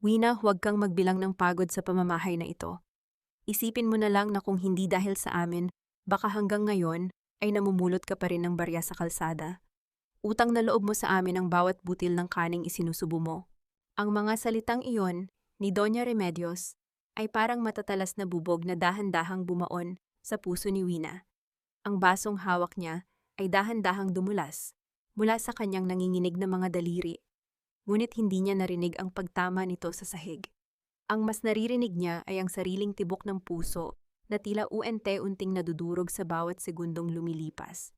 Wina, huwag kang magbilang ng pagod sa pamamahay na ito. Isipin mo na lang na kung hindi dahil sa amin, baka hanggang ngayon ay namumulot ka pa rin ng barya sa kalsada. Utang na loob mo sa amin ang bawat butil ng kaning isinusubo mo. Ang mga salitang iyon ni Doña Remedios ay parang matatalas na bubog na dahan-dahang bumaon sa puso ni Wina. Ang basong hawak niya ay dahan-dahang dumulas mula sa kanyang nanginginig na mga daliri. Ngunit hindi niya narinig ang pagtama nito sa sahig. Ang mas naririnig niya ay ang sariling tibok ng puso na tila unti-unting nadudurog sa bawat segundong lumilipas.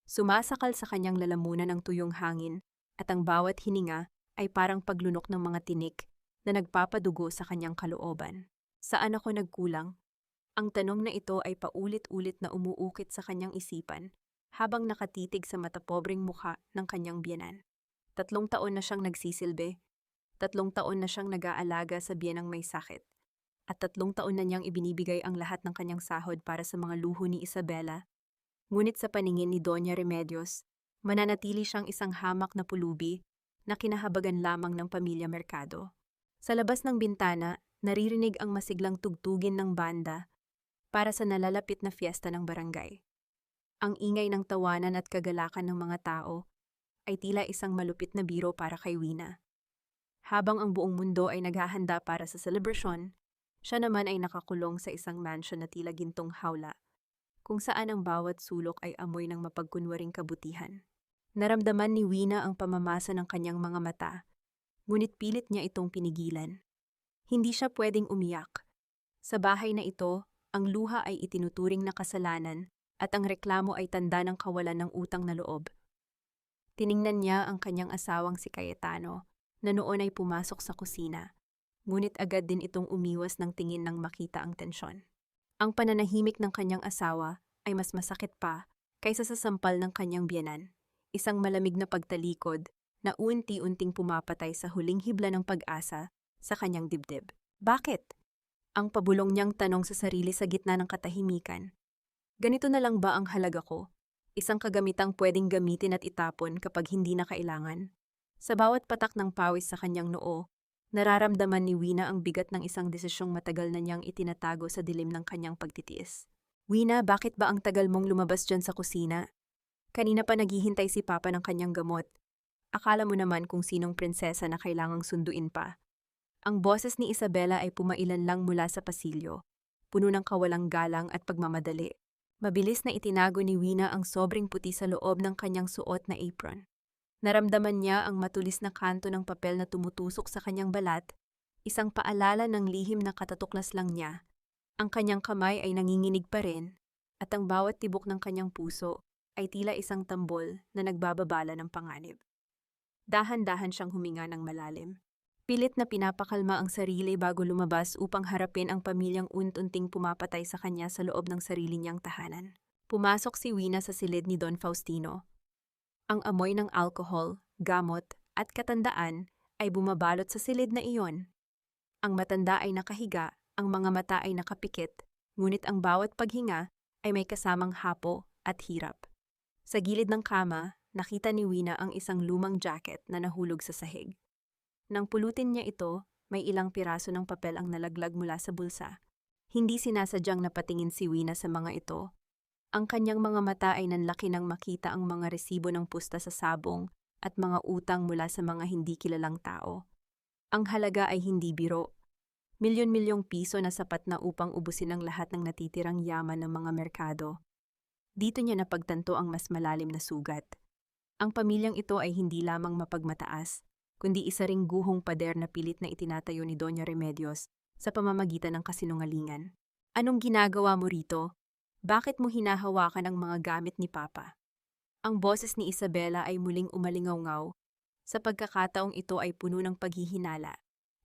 Sumasakal sa kanyang lalamunan ang tuyong hangin at ang bawat hininga ay parang paglunok ng mga tinik na nagpapadugo sa kanyang kalooban. Saan ako nagkulang? Ang tanong na ito ay paulit-ulit na umuukit sa kanyang isipan habang nakatitig sa matapobreng mukha ng kanyang biyenan. 3 taon na siyang nagsisilbi, 3 taon na siyang nag-aalaga sa biyenang may sakit, at 3 taon na niyang ibinibigay ang lahat ng kanyang sahod para sa mga luho ni Isabela. Ngunit sa paningin ni Doña Remedios, mananatili siyang isang hamak na pulubi na kinahabagan lamang ng pamilya Mercado. Sa labas ng bintana, naririnig ang masiglang tugtugin ng banda para sa nalalapit na fiesta ng barangay. Ang ingay ng tawanan at kagalakan ng mga tao ay tila isang malupit na biro para kay Wina. Habang ang buong mundo ay naghahanda para sa selebrasyon, siya naman ay nakakulong sa isang mansion na tila gintong hawla, kung saan ang bawat sulok ay amoy ng mapagkunwaring kabutihan. Naramdaman ni Wina ang pamamasa ng kanyang mga mata, ngunit pilit niya itong pinigilan. Hindi siya pwedeng umiyak. Sa bahay na ito, ang luha ay itinuturing na kasalanan at ang reklamo ay tanda ng kawalan ng utang na loob. Tiningnan niya ang kanyang asawang si Cayetano na noon ay pumasok sa kusina, ngunit agad din itong umiwas ng tingin nang makita ang tensyon. Ang pananahimik ng kanyang asawa ay mas masakit pa kaysa sa sampal ng kanyang biyenan, isang malamig na pagtalikod na unti-unting pumapatay sa huling hibla ng pag-asa sa kanyang dibdib. Bakit? Ang pabulong niyang tanong sa sarili sa gitna ng katahimikan. Ganito na lang ba ang halaga ko? Isang kagamitang pwedeng gamitin at itapon kapag hindi na kailangan. Sa bawat patak ng pawis sa kanyang noo, nararamdaman ni Wina ang bigat ng isang desisyong matagal na niyang itinatago sa dilim ng kanyang pagtitiis. Wina, bakit ba ang tagal mong lumabas dyan sa kusina? Kanina pa naghihintay si Papa ng kanyang gamot. Akala mo naman kung sinong prinsesa na kailangang sunduin pa. Ang boses ni Isabela ay pumailan lang mula sa pasilyo, puno ng kawalang galang at pagmamadali. Mabilis na itinago ni Wina ang sobrang puti sa loob ng kanyang suot na apron. Naramdaman niya ang matulis na kanto ng papel na tumutusok sa kanyang balat, isang paalala ng lihim na katatuklas lang niya. Ang kanyang kamay ay nanginginig pa rin, at ang bawat tibok ng kanyang puso ay tila isang tambol na nagbababala ng panganib. Dahan-dahan siyang huminga ng malalim. Pilit na pinapakalma ang sarili bago lumabas upang harapin ang pamilyang unti-unting pumapatay sa kanya sa loob ng sarili niyang tahanan. Pumasok si Wina sa silid ni Don Faustino. Ang amoy ng alkohol, gamot, at katandaan ay bumabalot sa silid na iyon. Ang matanda ay nakahiga, ang mga mata ay nakapikit, ngunit ang bawat paghinga ay may kasamang hapo at hirap. Sa gilid ng kama, nakita ni Wina ang isang lumang jacket na nahulog sa sahig. Nang pulutin niya ito, may ilang piraso ng papel ang nalaglag mula sa bulsa. Hindi sinasadyang napatingin si Wina sa mga ito. Ang kanyang mga mata ay nanlaki nang makita ang mga resibo ng pusta sa sabong at mga utang mula sa mga hindi kilalang tao. Ang halaga ay hindi biro. Milyon-milyong piso na sapat na upang ubusin ang lahat ng natitirang yaman ng mga merkado. Dito niya napagtanto ang mas malalim na sugat. Ang pamilyang ito ay hindi lamang mapagmataas, kundi isa ring guhong pader na pilit na itinatayo ni Doña Remedios sa pamamagitan ng kasinungalingan. Anong ginagawa mo rito? Bakit mo hinahawakan ang mga gamit ni Papa? Ang boses ni Isabela ay muling umalingaw-ngaw. Sa pagkakataong ito ay puno ng paghihinala.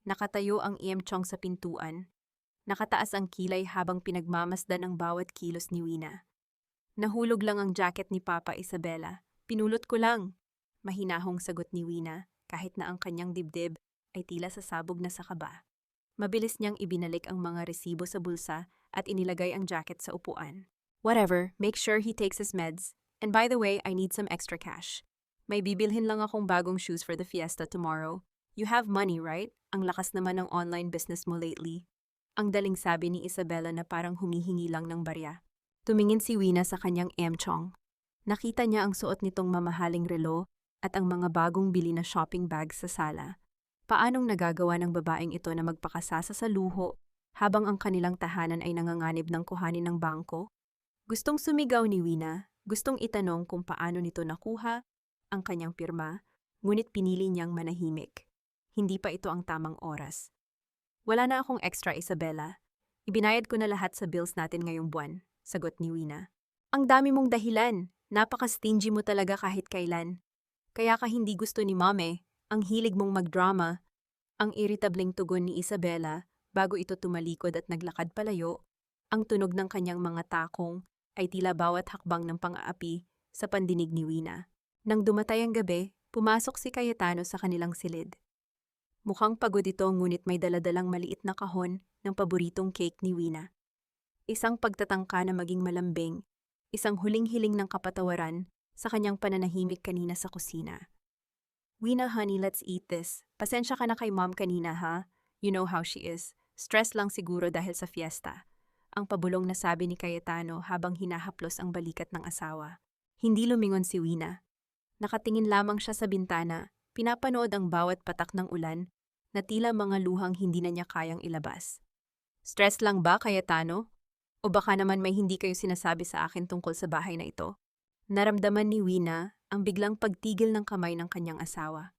Nakatayo ang iyemchong sa pintuan. Nakataas ang kilay habang pinagmamasdan ang bawat kilos ni Wina. Nahulog lang ang jacket ni Papa, Isabela. Pinulot ko lang. Mahinahong sagot ni Wina, kahit na ang kanyang dibdib ay tila sasabog na sa kaba. Mabilis niyang ibinalik ang mga resibo sa bulsa at inilagay ang jacket sa upuan. Whatever, make sure he takes his meds. And by the way, I need some extra cash. May bibilhin lang akong bagong shoes for the fiesta tomorrow. You have money, right? Ang lakas naman ng online business mo lately. Ang daling sabi ni Isabella na parang humihingi lang ng barya. Tumingin si Wina sa kanyang emchong. Nakita niya ang suot nitong mamahaling relo at ang mga bagong bili na shopping bags sa sala. Paanong nagagawa ng babaeng ito na magpakasasa sa luho habang ang kanilang tahanan ay nanganganib ng kuhanin ng bangko? Gustong sumigaw ni Wina, gustong itanong kung paano nito nakuha ang kanyang pirma, ngunit pinili niyang manahimik. Hindi pa ito ang tamang oras. Wala na akong extra, Isabella. Ibinayad ko na lahat sa bills natin ngayong buwan, sagot ni Wina. Ang dami mong dahilan. Napaka-stingy mo talaga kahit kailan. Kaya ka hindi gusto ni Mame, ang hilig mong magdrama. Ang iritableng tugon ni Isabella bago ito tumalikod at naglakad palayo. Ang tunog ng kanyang mga takong ay tila bawat hakbang ng pang-aapi sa pandinig ni Wina. Nang dumatay ang gabi, pumasok si Cayetano sa kanilang silid. Mukhang pagod ito ngunit may daladalang maliit na kahon ng paboritong cake ni Wina. Isang pagtatangka na maging malambing, isang huling-hiling ng kapatawaran sa kanyang pananahimik kanina sa kusina. Wina, honey, let's eat this. Pasensya ka na kay mom kanina, ha? You know how she is. Stress lang siguro dahil sa fiesta. Ang pabulong na sabi ni Cayetano habang hinahaplos ang balikat ng asawa. Hindi lumingon si Wina. Nakatingin lamang siya sa bintana, pinapanood ang bawat patak ng ulan na tila mga luhang hindi na niya kayang ilabas. Stress lang ba, Cayetano? O baka naman may hindi kayo sinasabi sa akin tungkol sa bahay na ito? Naramdaman ni Wina ang biglang pagtigil ng kamay ng kanyang asawa.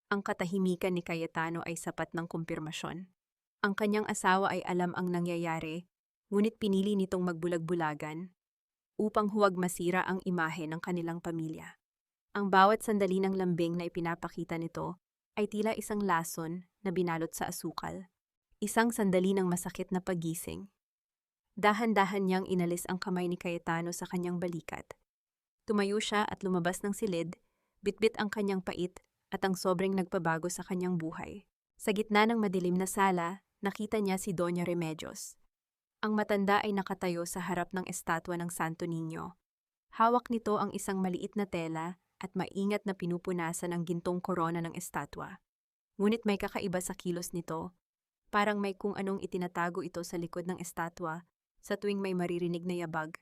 Ang katahimikan ni Cayetano ay sapat ng kumpirmasyon. Ang kanyang asawa ay alam ang nangyayari, ngunit pinili nitong magbulag-bulagan upang huwag masira ang imahe ng kanilang pamilya. Ang bawat sandali ng lambing na ipinapakita nito ay tila isang lason na binalot sa asukal. Isang sandali ng masakit na paggising. Dahan-dahan niyang inalis ang kamay ni Cayetano sa kanyang balikat. Tumayo siya at lumabas ng silid, bitbit ang kanyang pait at ang sobrang nagpabago sa kanyang buhay. Sa gitna ng madilim na sala, nakita niya si Doña Remedios. Ang matanda ay nakatayo sa harap ng estatwa ng Santo Niño. Hawak nito ang isang maliit na tela at maingat na pinupunasan ang gintong korona ng estatwa. Ngunit may kakaiba sa kilos nito, parang may kung anong itinatago ito sa likod ng estatwa sa tuwing may maririnig na yabag.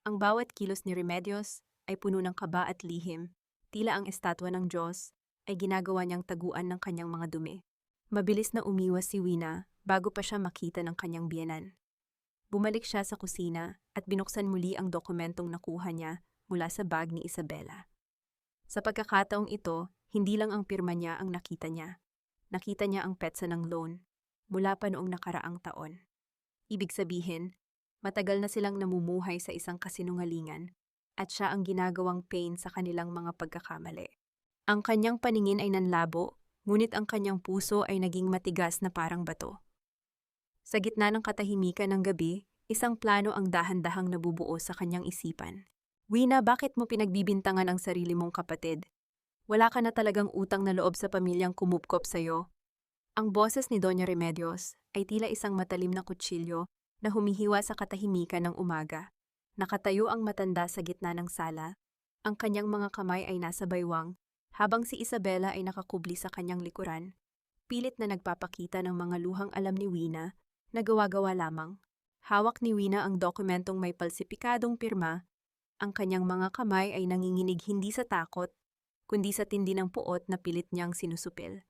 Ang bawat kilos ni Remedios ay puno ng kaba at lihim, tila ang estatwa ng Diyos ay ginagawa niyang taguan ng kanyang mga dumi. Mabilis na umiwas si Wina bago pa siya makita ng kanyang biyenan. Bumalik siya sa kusina at binuksan muli ang dokumentong nakuha niya mula sa bag ni Isabella. Sa pagkakataong ito, hindi lang ang pirma niya ang nakita niya. Nakita niya ang petsa ng loan mula pa noong nakaraang taon. Ibig sabihin, matagal na silang namumuhay sa isang kasinungalingan at siya ang ginagawang pain sa kanilang mga pagkakamali. Ang kanyang paningin ay nanlabo, ngunit ang kanyang puso ay naging matigas na parang bato. Sa gitna ng katahimikan ng gabi, isang plano ang dahan-dahang nabubuo sa kanyang isipan. Wina, bakit mo pinagbibintangan ang sarili mong kapatid? Wala ka na talagang utang na loob sa pamilyang kumupkop sa'yo. Ang boses ni Doña Remedios ay tila isang matalim na kutsilyo na humihiwa sa katahimikan ng umaga. Nakatayo ang matanda sa gitna ng sala. Ang kanyang mga kamay ay nasa baywang, habang si Isabella ay nakakubli sa kanyang likuran. Pilit na nagpapakita ng mga luhang alam ni Wina na gawa-gawa lamang. Hawak ni Wina ang dokumentong may palsipikadong pirma. Ang kanyang mga kamay ay nanginginig hindi sa takot, kundi sa tindi ng puot na pilit niyang sinusupil.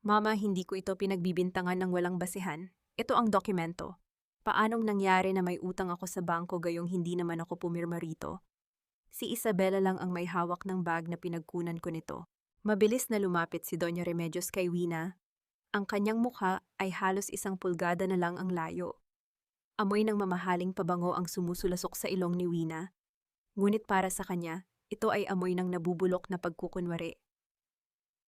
Mama, hindi ko ito pinagbibintangan ng walang basihan. Ito ang dokumento. Paanong nangyari na may utang ako sa bangko gayong hindi naman ako pumirma rito? Si Isabella lang ang may hawak ng bag na pinagkunan ko nito. Mabilis na lumapit si Doña Remedios kay Wina. Ang kanyang mukha ay halos 1 pulgada na lang ang layo. Amoy ng mamahaling pabango ang sumusulasok sa ilong ni Wina. Ngunit para sa kanya, ito ay amoy ng nabubulok na pagkukunwari.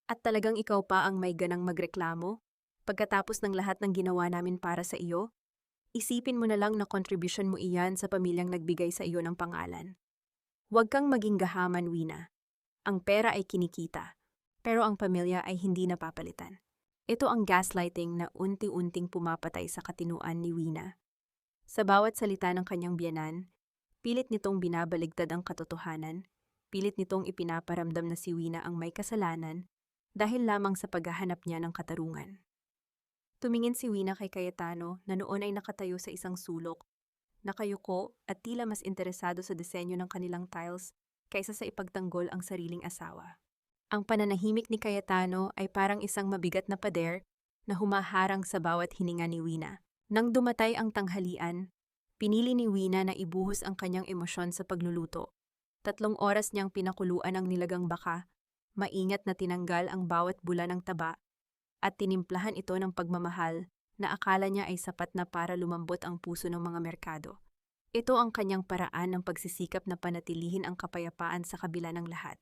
At talagang ikaw pa ang may ganang magreklamo? Pagkatapos ng lahat ng ginawa namin para sa iyo? Isipin mo na lang na contribution mo iyan sa pamilyang nagbigay sa iyo ng pangalan. Huwag kang maging gahaman, Wina. Ang pera ay kinikita, pero ang pamilya ay hindi napapalitan. Ito ang gaslighting na unti-unting pumapatay sa katinuan ni Wina. Sa bawat salita ng kanyang biyenan, pilit nitong binabaligtad ang katotohanan, pilit nitong ipinaparamdam na si Wina ang may kasalanan, dahil lamang sa paghahanap niya ng katarungan. Tumingin si Wina kay Cayetano na noon ay nakatayo sa isang sulok, nakayuko at tila mas interesado sa disenyo ng kanilang tiles kaysa sa ipagtanggol ang sariling asawa. Ang pananahimik ni Cayetano ay parang isang mabigat na pader na humaharang sa bawat hininga ni Wina. Nang dumatay ang tanghalian, pinili ni Wina na ibuhos ang kanyang emosyon sa pagluluto. 3 oras niyang pinakuluan ang nilagang baka, maingat na tinanggal ang bawat bula ng taba, at tinimplahan ito ng pagmamahal na akala niya ay sapat na para lumambot ang puso ng mga merkado. Ito ang kanyang paraan ng pagsisikap na panatilihin ang kapayapaan sa kabila ng lahat.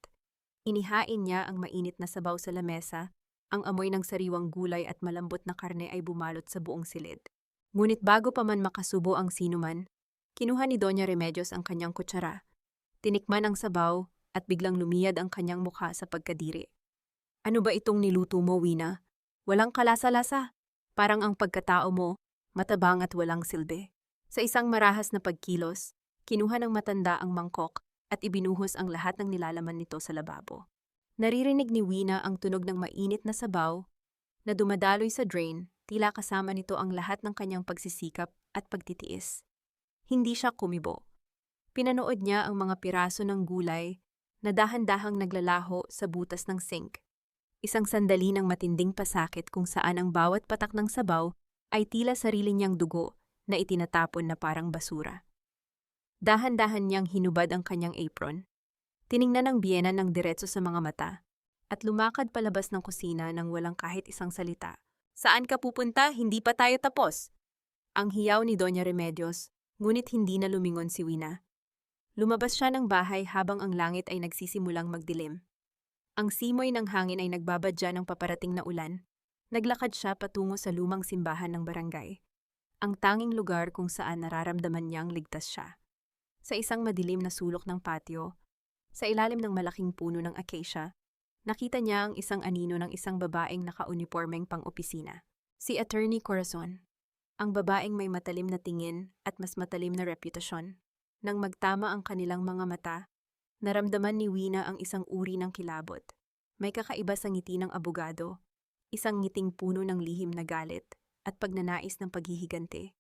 Inihain niya ang mainit na sabaw sa lamesa, ang amoy ng sariwang gulay at malambot na karne ay bumalot sa buong silid. Ngunit bago pa man makasubo ang sinuman, kinuha ni Doña Remedios ang kanyang kutsara, tinikman ang sabaw at biglang lumiyad ang kanyang mukha sa pagkadiri. Ano ba itong niluto mo, Wina? Walang kalasa-lasa. Parang ang pagkatao mo, matabang at walang silbi. Sa isang marahas na pagkilos, kinuha ng matanda ang mangkok at ibinuhos ang lahat ng nilalaman nito sa lababo. Naririnig ni Wina ang tunog ng mainit na sabaw na dumadaloy sa drain, tila kasama nito ang lahat ng kanyang pagsisikap at pagtitiis. Hindi siya kumibo. Pinanood niya ang mga piraso ng gulay na dahan-dahang naglalaho sa butas ng sink. Isang sandali ng matinding pasakit kung saan ang bawat patak ng sabaw ay tila sarili niyang dugo na itinatapon na parang basura. Dahan-dahan niyang hinubad ang kanyang apron. Tiningnan ng biyena ng diretso sa mga mata at lumakad palabas ng kusina nang walang kahit isang salita. Saan ka pupunta? Hindi pa tayo tapos. Ang hiyaw ni Doña Remedios, ngunit hindi na lumingon si Wina. Lumabas siya ng bahay habang ang langit ay nagsisimulang magdilim. Ang simoy ng hangin ay nagbabadya ng paparating na ulan. Naglakad siya patungo sa lumang simbahan ng barangay. Ang tanging lugar kung saan nararamdaman niyang ligtas siya. Sa isang madilim na sulok ng patio, sa ilalim ng malaking puno ng acacia, nakita niya ang isang anino ng isang babaeng naka-unipormeng pang-opisina. Si Attorney Corazon, ang babaeng may matalim na tingin at mas matalim na reputasyon. Nang magtama ang kanilang mga mata, naramdaman ni Wina ang isang uri ng kilabot. May kakaiba sa ngiti ng abogado, isang ngiting puno ng lihim na galit at pagnanais ng paghihiganti.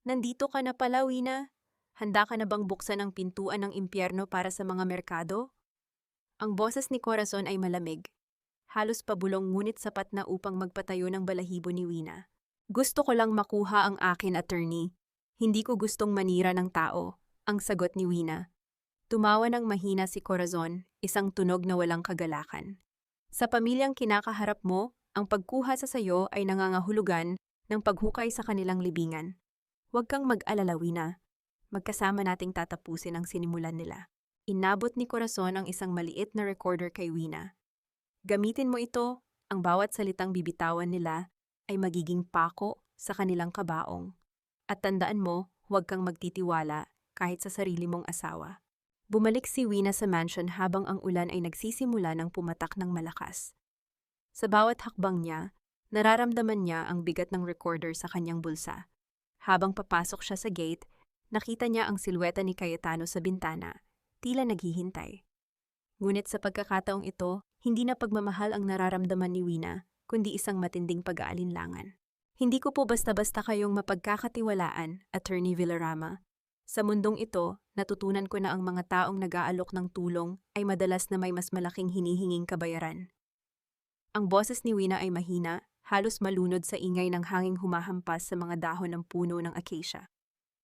Nandito ka na pala, Wina? Handa ka na bang buksan ang pintuan ng impyerno para sa mga merkado? Ang boses ni Corazon ay malamig. Halos pabulong ngunit sapat na upang magpatayo ng balahibo ni Wina. Gusto ko lang makuha ang akin, attorney. Hindi ko gustong manira ng tao, ang sagot ni Wina. Tumawa ng mahina si Corazon, isang tunog na walang kagalakan. Sa pamilyang kinakaharap mo, ang pagkuha sa sayo ay nangangahulugan ng paghukay sa kanilang libingan. Huwag kang mag-alala, Wina. Magkasama nating tatapusin ang sinimulan nila. Inabot ni Corazon ang isang maliit na recorder kay Wina. Gamitin mo ito, ang bawat salitang bibitawan nila ay magiging pako sa kanilang kabaong. At tandaan mo, huwag kang magtitiwala kahit sa sarili mong asawa. Bumalik si Wina sa mansion habang ang ulan ay nagsisimula ng pumatak ng malakas. Sa bawat hakbang niya, nararamdaman niya ang bigat ng recorder sa kanyang bulsa. Habang papasok siya sa gate, nakita niya ang silweta ni Cayetano sa bintana, tila naghihintay. Ngunit sa pagkakataong ito, hindi na pagmamahal ang nararamdaman ni Wina, kundi isang matinding pag-aalinlangan. Hindi ko po basta-basta kayong mapagkakatiwalaan, Attorney Villarama. Sa mundong ito, natutunan ko na ang mga taong nag-aalok ng tulong ay madalas na may mas malaking hinihinging kabayaran. Ang boses ni Wina ay mahina, halos malunod sa ingay ng hanging humahampas sa mga dahon ng puno ng acacia.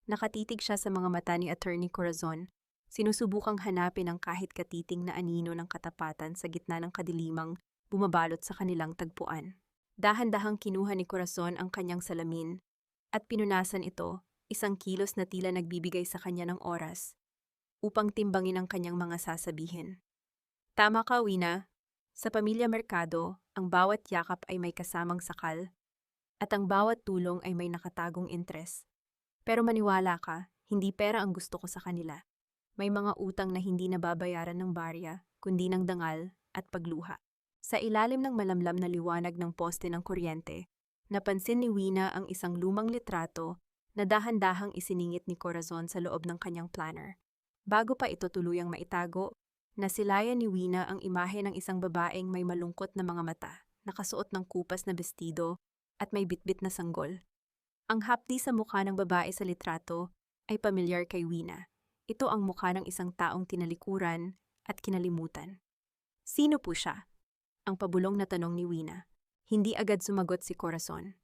Nakatitig siya sa mga mata ni Attorney Corazon, sinusubukang hanapin ang kahit katiting na anino ng katapatan sa gitna ng kadilimang bumabalot sa kanilang tagpuan. Dahan-dahang kinuha ni Corazon ang kanyang salamin at pinunasan ito, isang kilos na tila nagbibigay sa kanya ng oras, upang timbangin ang kanyang mga sasabihin. Tama ka, Wina. Sa pamilya Mercado, ang bawat yakap ay may kasamang sakal, at ang bawat tulong ay may nakatagong interes. Pero maniwala ka, hindi pera ang gusto ko sa kanila. May mga utang na hindi nababayaran ng barya, kundi ng dangal at pagluha. Sa ilalim ng malamlam na liwanag ng poste ng kuryente, napansin ni Wina ang isang lumang litrato na dahan-dahang isiningit ni Corazon sa loob ng kanyang planner. Bago pa ito tuluyang maitago, Nasilayan ni Wina ang imahe ng isang babaeng may malungkot na mga mata, nakasuot ng kupas na bestido at may bitbit na sanggol. Ang hapdi sa mukha ng babae sa litrato ay pamilyar kay Wina. Ito ang mukha ng isang taong tinalikuran at kinalimutan. Sino po siya? Ang pabulong na tanong ni Wina. Hindi agad sumagot si Corazon.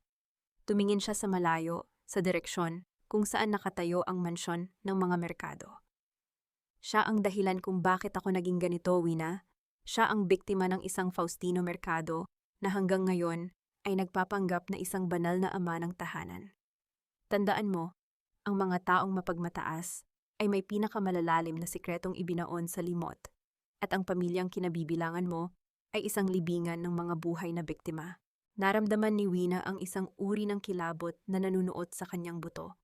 Tumingin siya sa malayo, sa direksyon kung saan nakatayo ang mansyon ng mga merkado. Siya ang dahilan kung bakit ako naging ganito, Wina. Siya ang biktima ng isang Faustino Mercado na hanggang ngayon ay nagpapanggap na isang banal na ama ng tahanan. Tandaan mo, ang mga taong mapagmataas ay may pinakamalalalim na sikretong ibinaon sa limot at ang pamilyang kinabibilangan mo ay isang libingan ng mga buhay na biktima. Naramdaman ni Wina ang isang uri ng kilabot na nanunuot sa kanyang buto.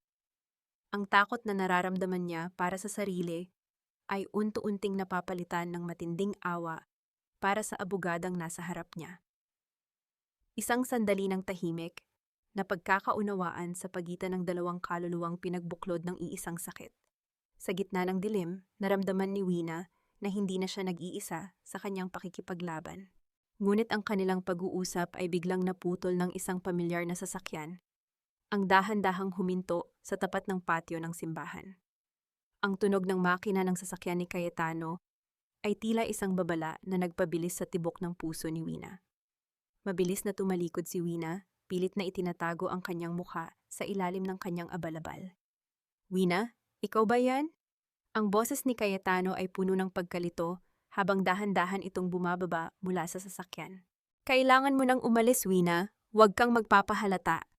Ang takot na nararamdaman niya para sa sarili ay unti-unting napapalitan ng matinding awa para sa abogadang nasa harap niya. Isang sandali ng tahimik na pagkakaunawaan sa pagitan ng dalawang kaluluwang pinagbuklod ng iisang sakit. Sa gitna ng dilim, naramdaman ni Wina na hindi na siya nag-iisa sa kanyang pakikipaglaban. Ngunit ang kanilang pag-uusap ay biglang naputol ng isang pamilyar na sasakyan, ang dahan-dahang huminto sa tapat ng patio ng simbahan. Ang tunog ng makina ng sasakyan ni Cayetano ay tila isang babala na nagpabilis sa tibok ng puso ni Wina. Mabilis na tumalikod si Wina, pilit na itinatago ang kanyang mukha sa ilalim ng kanyang abalabal. Wina, ikaw ba yan? Ang boses ni Cayetano ay puno ng pagkalito habang dahan-dahan itong bumababa mula sa sasakyan. Kailangan mo nang umalis, Wina. Huwag kang magpapahalata.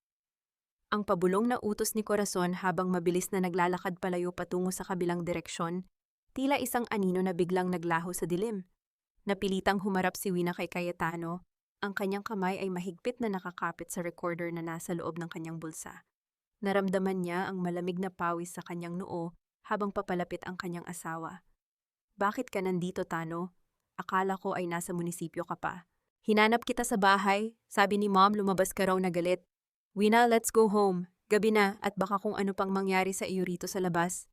Ang pabulong na utos ni Corazon habang mabilis na naglalakad palayo patungo sa kabilang direksyon, tila isang anino na biglang naglaho sa dilim. Napilitang humarap si Wina kay Cayetano. Ang kanyang kamay ay mahigpit na nakakapit sa recorder na nasa loob ng kanyang bulsa. Naramdaman niya ang malamig na pawis sa kanyang noo habang papalapit ang kanyang asawa. Bakit ka nandito, Tano? Akala ko ay nasa munisipyo ka pa. Hinanap kita sa bahay. Sabi ni Mom, lumabas ka raw na galit. Wina, let's go home. Gabi na at baka kung ano pang mangyari sa iyo rito sa labas.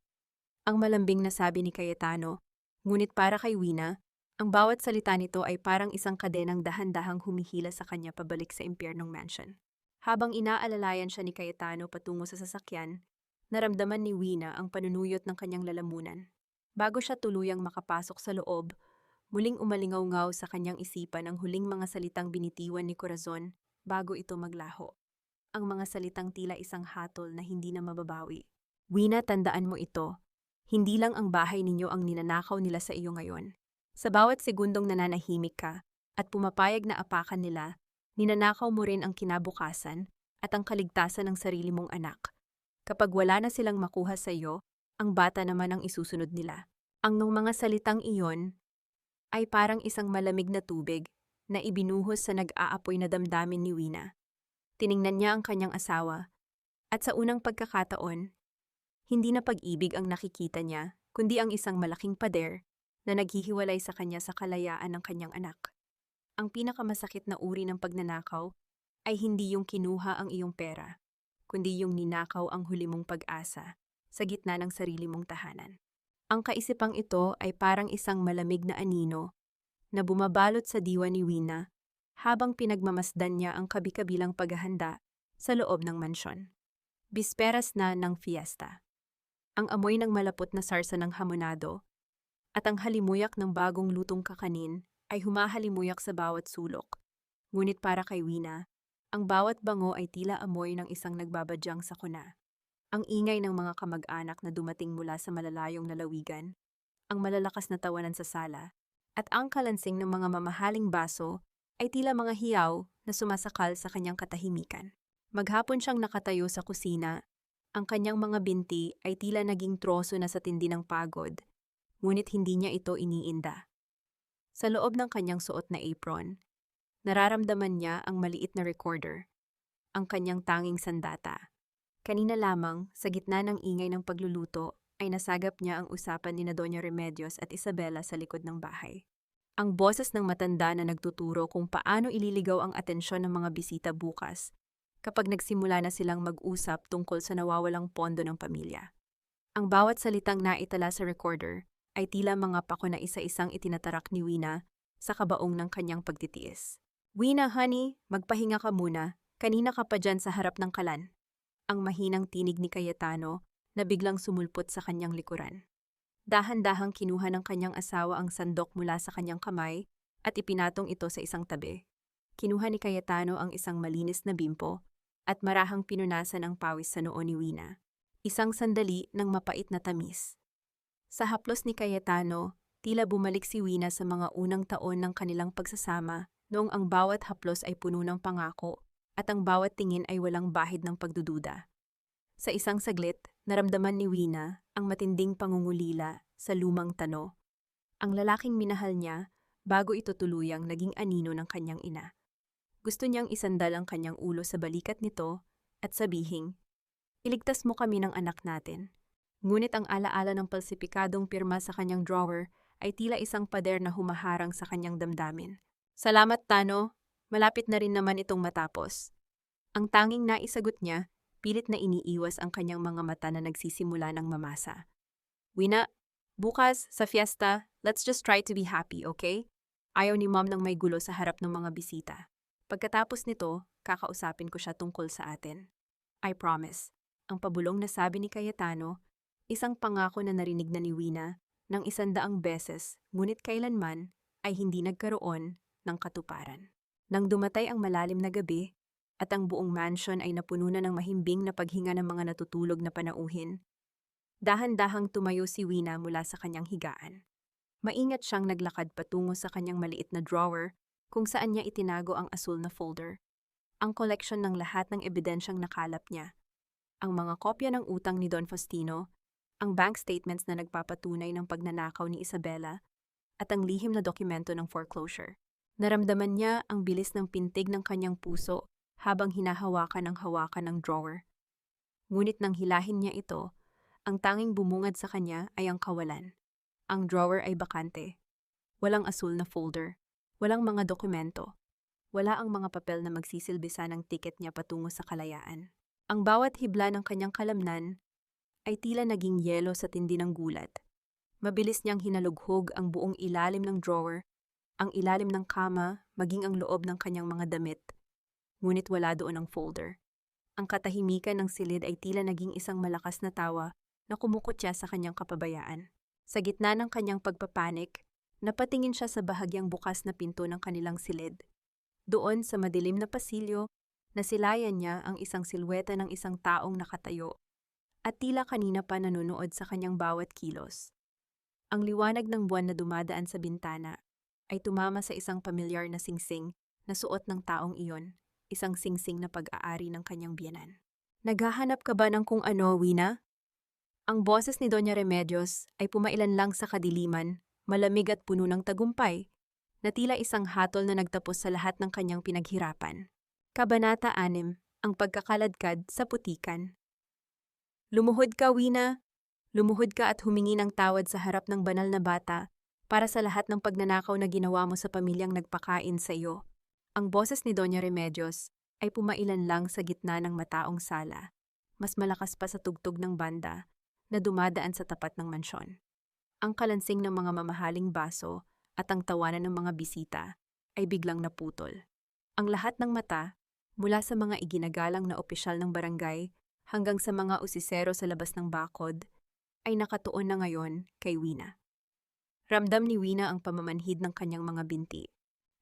Ang malambing na sabi ni Cayetano. Ngunit para kay Wina, ang bawat salita nito ay parang isang kadenang dahan-dahang humihila sa kanya pabalik sa impyernong mansion. Habang inaalalayan siya ni Cayetano patungo sa sasakyan, naramdaman ni Wina ang panunuyot ng kanyang lalamunan. Bago siya tuluyang makapasok sa loob, muling umalingaw-ngaw sa kanyang isipan ang huling mga salitang binitiwan ni Corazon bago ito maglaho. Ang mga salitang tila isang hatol na hindi na mababawi. Wina, tandaan mo ito. Hindi lang ang bahay ninyo ang ninanakaw nila sa iyo ngayon. Sa bawat segundong nananahimik ka at pumapayag na apakan nila, ninanakaw mo rin ang kinabukasan at ang kaligtasan ng sarili mong anak. Kapag wala na silang makuha sa iyo, ang bata naman ang isusunod nila. Ang nung mga salitang iyon ay parang isang malamig na tubig na ibinuhos sa nag-aapoy na damdamin ni Wina. Tiningnan niya ang kanyang asawa at sa unang pagkakataon, hindi na pag-ibig ang nakikita niya kundi ang isang malaking pader na naghihiwalay sa kanya sa kalayaan ng kanyang anak. Ang pinakamasakit na uri ng pagnanakaw ay hindi yung kinuha ang iyong pera, kundi yung ninakaw ang huli mong pag-asa sa gitna ng sarili mong tahanan. Ang kaisipang ito ay parang isang malamig na anino na bumabalot sa diwa ni Wina habang pinagmamasdan niya ang kabi-kabilang paghahanda sa loob ng mansyon. Bisperas na ng fiesta. Ang amoy ng malapot na sarsa ng hamonado at ang halimuyak ng bagong lutong kakanin ay humahalimuyak sa bawat sulok. Ngunit para kay Wina, ang bawat bango ay tila amoy ng isang nagbabadyang sakuna. Ang ingay ng mga kamag-anak na dumating mula sa malalayong lalawigan, ang malalakas na tawanan sa sala, at ang kalansing ng mga mamahaling baso ay tila mga hiyaw na sumasakal sa kanyang katahimikan. Maghapon siyang nakatayo sa kusina, ang kanyang mga binti ay tila naging troso na sa tindi ng pagod, ngunit hindi niya ito iniinda. Sa loob ng kanyang suot na apron, nararamdaman niya ang maliit na recorder, ang kanyang tanging sandata. Kanina lamang, sa gitna ng ingay ng pagluluto, ay nasagap niya ang usapan ni Doña Remedios at Isabela sa likod ng bahay. Ang boses ng matanda na nagtuturo kung paano ililigaw ang atensyon ng mga bisita bukas kapag nagsimula na silang mag-usap tungkol sa nawawalang pondo ng pamilya. Ang bawat salitang naitala sa recorder ay tila mga pako na isa-isang itinatarak ni Wina sa kabaong ng kanyang pagtitiis. Wina, honey, magpahinga ka muna. Kanina ka pa dyan sa harap ng kalan. Ang mahinang tinig ni Cayetano na biglang sumulpot sa kanyang likuran. Dahan-dahang kinuha ng kanyang asawa ang sandok mula sa kanyang kamay at ipinatong ito sa isang tabi. Kinuha ni Cayetano ang isang malinis na bimpo at marahang pinunasan ang pawis sa noo ni Wina. Isang sandali ng mapait na tamis. Sa haplos ni Cayetano, tila bumalik si Wina sa mga unang taon ng kanilang pagsasama noong ang bawat haplos ay puno ng pangako at ang bawat tingin ay walang bahid ng pagdududa. Sa isang saglit, naramdaman ni Wina ang matinding pangungulila sa lumang tano. Ang lalaking minahal niya bago ito tuluyang naging anino ng kanyang ina. Gusto niyang isandal ang kanyang ulo sa balikat nito at sabihing, "Iligtas mo kami ng anak natin." Ngunit ang alaala ng palsipikadong pirma sa kanyang drawer ay tila isang pader na humaharang sa kanyang damdamin. "Salamat, Tano. Malapit na rin naman itong matapos." Ang tanging naisagot niya, pilit na iniiwas ang kanyang mga mata na nagsisimula ng mamasa. "Wina, bukas, sa fiesta, let's just try to be happy, okay?" Ayaw ni Mom ng may gulo sa harap ng mga bisita. Pagkatapos nito, kakausapin ko siya tungkol sa atin. "I promise." Ang pabulong na sabi ni Cayetano, isang pangako na narinig na ni Wina ng 100 beses, ngunit kailanman ay hindi nagkaroon ng katuparan. Nang dumatay ang malalim na gabi at ang buong mansion ay napuno na ng mahimbing na paghinga ng mga natutulog na panauhin, dahan-dahang tumayo si Wina mula sa kanyang higaan. Maingat siyang naglakad patungo sa kanyang maliit na drawer kung saan niya itinago ang asul na folder, ang koleksyon ng lahat ng ebidensyang nakalap niya. Ang mga kopya ng utang ni Don Faustino, ang bank statements na nagpapatunay ng pagnanakaw ni Isabela, at ang lihim na dokumento ng foreclosure. Naramdaman niya ang bilis ng pintig ng kanyang puso habang hinahawakan ng drawer. Ngunit nang hilahin niya ito, ang tanging bumungad sa kanya ay ang kawalan. Ang drawer ay bakante. Walang asul na folder. Walang mga dokumento. Wala ang mga papel na magsisilbisa ng tiket niya patungo sa kalayaan. Ang bawat hibla ng kanyang kalamnan ay tila naging yelo sa tindi ng gulat. Mabilis niyang hinalughog ang buong ilalim ng drawer, ang ilalim ng kama, maging ang loob ng kanyang mga damit. Ngunit wala doon ang folder. Ang katahimikan ng silid ay tila naging isang malakas na tawa na kumukutya sa kanyang kapabayaan. Sa gitna ng kanyang pagpapanik, napatingin siya sa bahagyang bukas na pinto ng kanilang silid. Doon sa madilim na pasilyo, nasilayan niya ang isang silweta ng isang taong nakatayo at tila kanina pa nanonood sa kanyang bawat kilos. Ang liwanag ng buwan na dumadaan sa bintana ay tumama sa isang pamilyar na singsing na suot ng taong iyon, isang singsing na pag-aari ng kanyang biyenan. "Naghahanap ka ba ng kung ano, Wina?" Ang boses ni Doña Remedios ay pumailan lang sa kadiliman, malamig at puno ng tagumpay, na tila isang hatol na nagtapos sa lahat ng kanyang pinaghirapan. Kabanata 6, ang pagkakaladkad sa putikan. "Lumuhod ka, Wina. Lumuhod ka at humingi ng tawad sa harap ng banal na bata para sa lahat ng pagnanakaw na ginawa mo sa pamilyang nagpakain sa iyo." Ang boses ni Doña Remedios ay pumailan lang sa gitna ng mataong sala, mas malakas pa sa tugtog ng banda na dumadaan sa tapat ng mansyon. Ang kalansing ng mga mamahaling baso at ang tawanan ng mga bisita ay biglang naputol. Ang lahat ng mata, mula sa mga iginagalang na opisyal ng barangay hanggang sa mga usisero sa labas ng bakod, ay nakatuon na ngayon kay Wina. Ramdam ni Wina ang pamamanhid ng kanyang mga binti.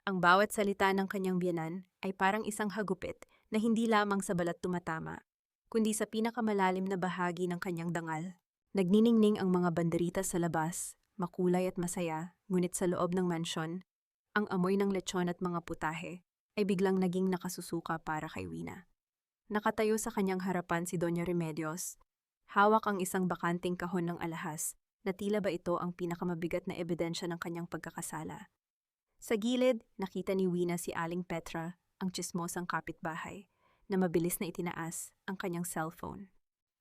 Ang bawat salita ng kanyang biyenan ay parang isang hagupit na hindi lamang sa balat tumatama, kundi sa pinakamalalim na bahagi ng kanyang dangal. Nagniningning ang mga banderita sa labas, makulay at masaya, ngunit sa loob ng mansyon, ang amoy ng lechon at mga putahe ay biglang naging nakasusuka para kay Wina. Nakatayo sa kanyang harapan si Doña Remedios, hawak ang isang bakanting kahon ng alahas na tila ba ito ang pinakamabigat na ebidensya ng kanyang pagkakasala. Sa gilid, nakita ni Wina si Aling Petra, ang tsismosang kapitbahay, na mabilis na itinaas ang kanyang cellphone.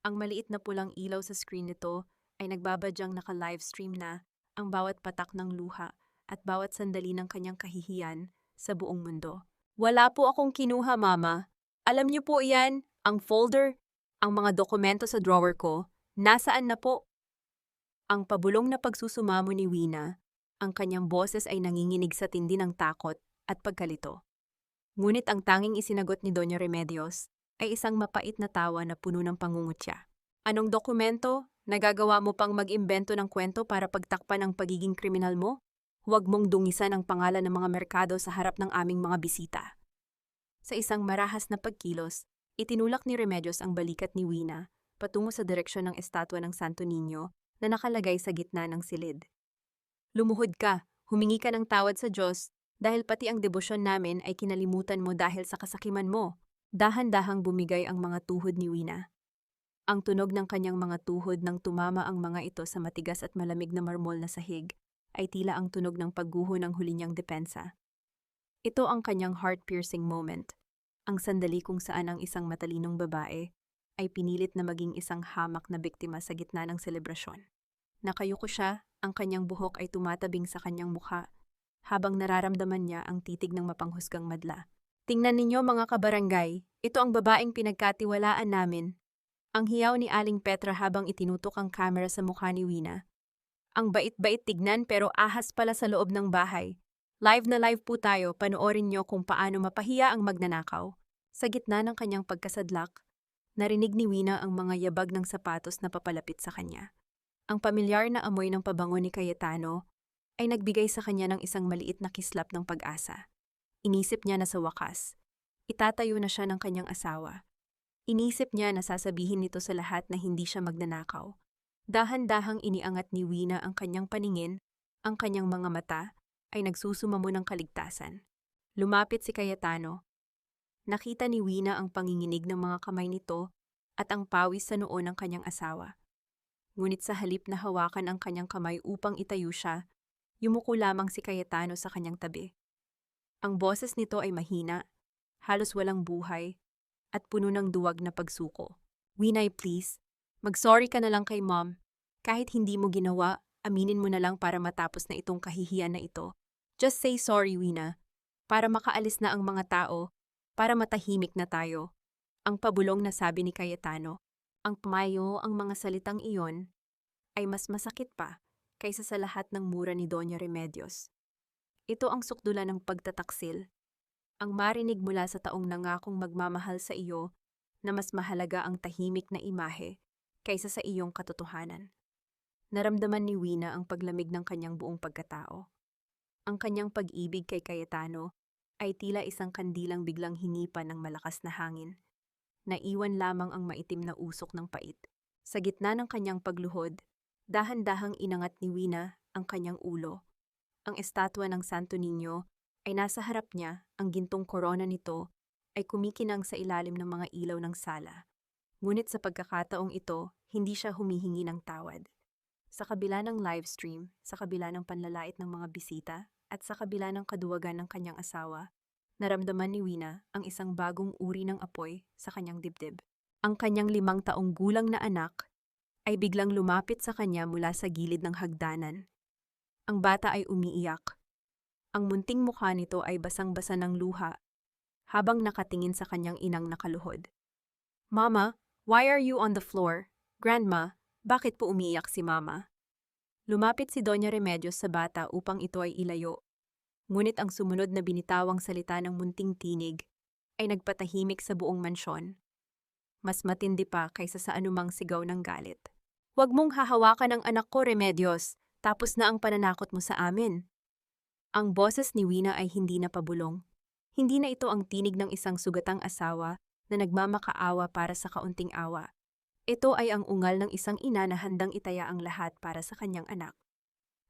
Ang maliit na pulang ilaw sa screen nito ay nagbabadyang naka-livestream na ang bawat patak ng luha at bawat sandali ng kanyang kahihiyan sa buong mundo. "Wala po akong kinuha, Mama. Alam niyo po iyan, ang folder, ang mga dokumento sa drawer ko, nasaan na po?" Ang pabulong na pagsusumamo ni Wina, ang kanyang boses ay nanginginig sa tindi ng takot at pagkalito. Ngunit ang tanging isinagot ni Doña Remedios ay isang mapait na tawa na puno ng pangungutya. Anong dokumento? Nagagawa mo pang mag-imbento ng kwento para pagtakpan ang pagiging kriminal mo? Huwag mong dungisan ang pangalan ng mga merkado sa harap ng aming mga bisita. Sa isang marahas na pagkilos, itinulak ni Remedios ang balikat ni Wina patungo sa direksyon ng estatwa ng Santo Niño na nakalagay sa gitna ng silid. Lumuhod ka, humingi ka ng tawad sa Diyos dahil pati ang debosyon namin ay kinalimutan mo dahil sa kasakiman mo. Dahan-dahang bumigay ang mga tuhod ni Wina. Ang tunog ng kanyang mga tuhod nang tumama ang mga ito sa matigas at malamig na marmol na sahig ay tila ang tunog ng pagguho ng huli niyang depensa. Ito ang kanyang heart-piercing moment, ang sandali kung saan ang isang matalinong babae ay pinilit na maging isang hamak na biktima sa gitna ng selebrasyon. Nakayuko siya, ang kanyang buhok ay tumatabing sa kanyang mukha, habang nararamdaman niya ang titig ng mapanghusgang madla. Tingnan ninyo mga kabarangay, ito ang babaeng pinagkatiwalaan namin. Ang hiyaw ni Aling Petra habang itinutok ang kamera sa mukha ni Wina. Ang bait-bait tignan pero ahas pala sa loob ng bahay. Live na live po tayo, panoorin niyo kung paano mapahiya ang magnanakaw. Sa gitna ng kanyang pagkasadlak, narinig ni Wina ang mga yabag ng sapatos na papalapit sa kanya. Ang pamilyar na amoy ng pabango ni Cayetano ay nagbigay sa kanya ng isang maliit na kislap ng pag-asa. Inisip niya na sa wakas, itatayo na siya ng kanyang asawa. Inisip niya na sasabihin nito sa lahat na hindi siya magnanakaw. Dahan-dahang iniangat ni Wina ang kanyang paningin, ang kanyang mga mata ay nagsusumamo ng kaligtasan. Lumapit si Cayetano. Nakita ni Wina ang panginginig ng mga kamay nito at ang pawis sa noo ng kanyang asawa. Ngunit sa halip na hawakan ang kanyang kamay upang itayo siya, yumuko lamang si Cayetano sa kanyang tabi. Ang boses nito ay mahina, halos walang buhay, at puno ng duwag na pagsuko. Winay, please, mag-sorry ka na lang kay Mom. Kahit hindi mo ginawa, aminin mo na lang para matapos na itong kahihiyan na ito. Just say sorry, Wina, para makaalis na ang mga tao, para matahimik na tayo. Ang pabulong na sabi ni Cayetano. Ang pamayo, ang mga salitang iyon, ay mas masakit pa kaysa sa lahat ng mura ni Doña Remedios. Ito ang sukdulan ng pagtataksil. Ang marinig mula sa taong nangakong magmamahal sa iyo na mas mahalaga ang tahimik na imahe kaysa sa iyong katotohanan. Naramdaman ni Wina ang paglamig ng kanyang buong pagkatao. Ang kanyang pag-ibig kay Cayetano ay tila isang kandilang biglang hinipan ng malakas na hangin. Naiwan lamang ang maitim na usok ng pait. Sa gitna ng kanyang pagluhod, dahan-dahang inangat ni Wina ang kanyang ulo. Ang estatwa ng Santo Niño ay nasa harap niya, ang gintong korona nito ay kumikinang sa ilalim ng mga ilaw ng sala. Ngunit sa pagkakataong ito, hindi siya humihingi ng tawad. Sa kabila ng livestream, sa kabila ng panlalait ng mga bisita, at sa kabila ng kaduwagan ng kanyang asawa, naramdaman ni Wina ang isang bagong uri ng apoy sa kanyang dibdib. Ang kanyang 5 taong gulang na anak ay biglang lumapit sa kanya mula sa gilid ng hagdanan. Ang bata ay umiiyak. Ang munting mukha nito ay basang-basa ng luha habang nakatingin sa kanyang inang nakaluhod. Mama, why are you on the floor? Grandma, bakit po umiiyak si Mama? Lumapit si Doña Remedios sa bata upang ito ay ilayo. Ngunit ang sumunod na binitawang salita ng munting tinig ay nagpatahimik sa buong mansyon. Mas matindi pa kaysa sa anumang sigaw ng galit. Huwag mong hahawakan ang anak ko, Remedios. Tapos na ang pananakot mo sa amin. Ang boses ni Wina ay hindi na pabulong. Hindi na ito ang tinig ng isang sugatang asawa na nagmamakaawa para sa kaunting awa. Ito ay ang ungal ng isang ina na handang itaya ang lahat para sa kanyang anak.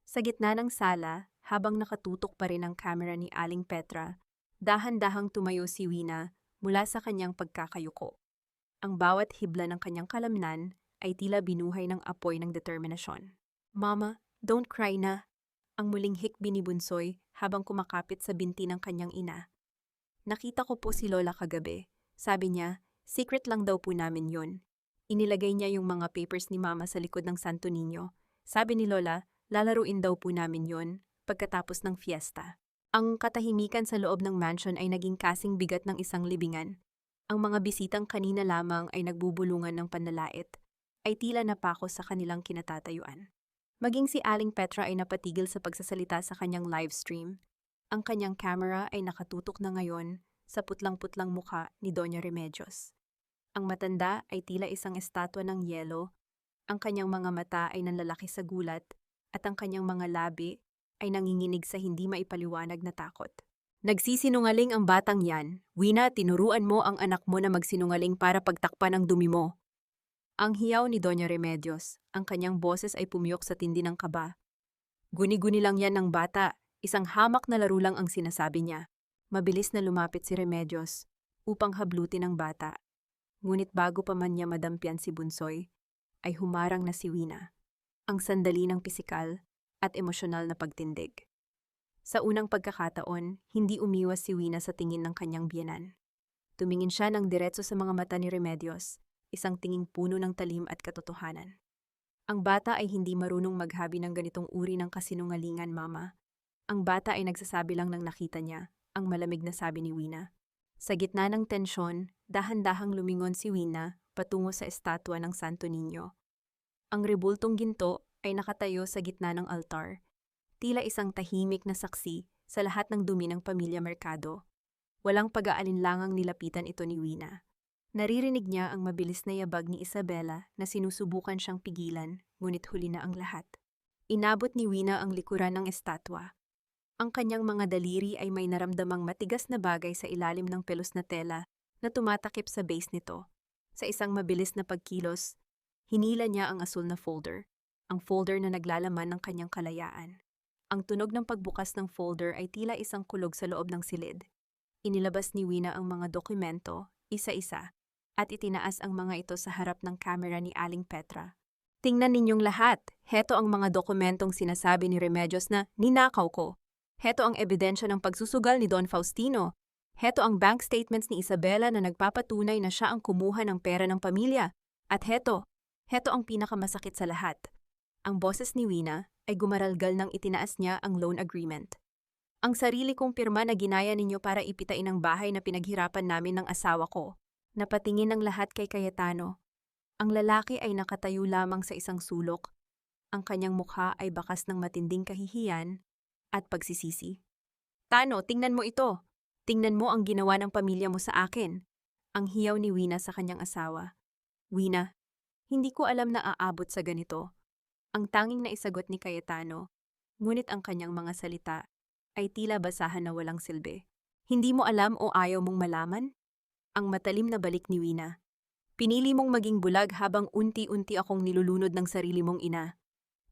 Sa gitna ng sala, habang nakatutok pa rin ang kamera ni Aling Petra, dahan-dahang tumayo si Wina mula sa kanyang pagkakayuko. Ang bawat hibla ng kanyang kalamnan ay tila binuhay ng apoy ng determinasyon. Mama, don't cry na. Ang muling hikbi ni Bunsoy habang kumakapit sa binti ng kanyang ina. Nakita ko po si Lola kagabi. Sabi niya, secret lang daw po namin yon. Inilagay niya yung mga papers ni Mama sa likod ng Santo Niño. Sabi ni Lola, lalaruin daw po namin yon pagkatapos ng fiesta. Ang katahimikan sa loob ng mansion ay naging kasing bigat ng isang libingan. Ang mga bisitang kanina lamang ay nagbubulungan ng panlalait, ay tila napako sa kanilang kinatatayuan. Maging si Aling Petra ay napatigil sa pagsasalita sa kanyang live stream. Ang kanyang camera ay nakatutok na ngayon sa putlang-putlang muka ni Doña Remedios. Ang matanda ay tila isang estatwa ng yelo, ang kanyang mga mata ay nanlalaki sa gulat, at ang kanyang mga labi ay nanginginig sa hindi maipaliwanag na takot. Nagsisinungaling ang batang yan. Wina, tinuruan mo ang anak mo na magsinungaling para pagtakpan ang dumi mo. Ang hiyaw ni Doña Remedios, ang kanyang boses ay pumiyok sa tindi ng kaba. Guni-guni lang yan ng bata, isang hamak na laro lang ang sinasabi niya. Mabilis na lumapit si Remedios upang hablutin ang bata. Ngunit bago pa man niya madampian si Bunsoy, ay humarang na si Wina. Ang sandali ng pisikal at emosyonal na pagtindig. Sa unang pagkakataon, hindi umiwas si Wina sa tingin ng kanyang biyenan. Tumingin siya ng diretso sa mga mata ni Remedios, isang tinging puno ng talim at katotohanan. Ang bata ay hindi marunong maghabi ng ganitong uri ng kasinungalingan, Mama. Ang bata ay nagsasabi lang ng nakita niya, ang malamig na sabi ni Wina. Sa gitna ng tensyon, dahan-dahang lumingon si Wina patungo sa estatwa ng Santo Niño. Ang rebultong ginto ay nakatayo sa gitna ng altar, tila isang tahimik na saksi sa lahat ng dumi ng pamilya Mercado. Walang pag-aalinlangang nilapitan ito ni Wina. Naririnig niya ang mabilis na yabag ni Isabela na sinusubukan siyang pigilan, ngunit huli na ang lahat. Inabot ni Wina ang likuran ng estatwa. Ang kanyang mga daliri ay may naramdamang matigas na bagay sa ilalim ng pelos na tela na tumatakip sa base nito. Sa isang mabilis na pagkilos, hinila niya ang asul na folder, ang folder na naglalaman ng kanyang kalayaan. Ang tunog ng pagbukas ng folder ay tila isang kulog sa loob ng silid. Inilabas ni Wina ang mga dokumento, isa-isa, at itinaas ang mga ito sa harap ng kamera ni Aling Petra. Tingnan ninyong lahat, heto ang mga dokumentong sinasabi ni Remedios na ninakaw ko. Heto ang ebidensya ng pagsusugal ni Don Faustino. Heto ang bank statements ni Isabela na nagpapatunay na siya ang kumuha ng pera ng pamilya. At heto ang pinakamasakit sa lahat. Ang boses ni Wina ay gumaralgal nang itinaas niya ang loan agreement. Ang sarili kong pirma na ginaya ninyo para ipitain ang bahay na pinaghirapan namin ng asawa ko. Napatingin ng lahat kay Cayetano. Ang lalaki ay nakatayo lamang sa isang sulok. Ang kanyang mukha ay bakas ng matinding kahihiyan at pagsisisi. Tano, tingnan mo ito. Tingnan mo ang ginawa ng pamilya mo sa akin. Ang hiyaw ni Wina sa kanyang asawa. Wina, hindi ko alam na aabot sa ganito. Ang tanging naisagot ni Cayetano, ngunit ang kanyang mga salita ay tila basahan na walang silbi. Hindi mo alam o ayaw mong malaman? Ang matalim na balik ni Wina. Pinili mong maging bulag habang unti-unti akong nilulunod ng sarili mong ina.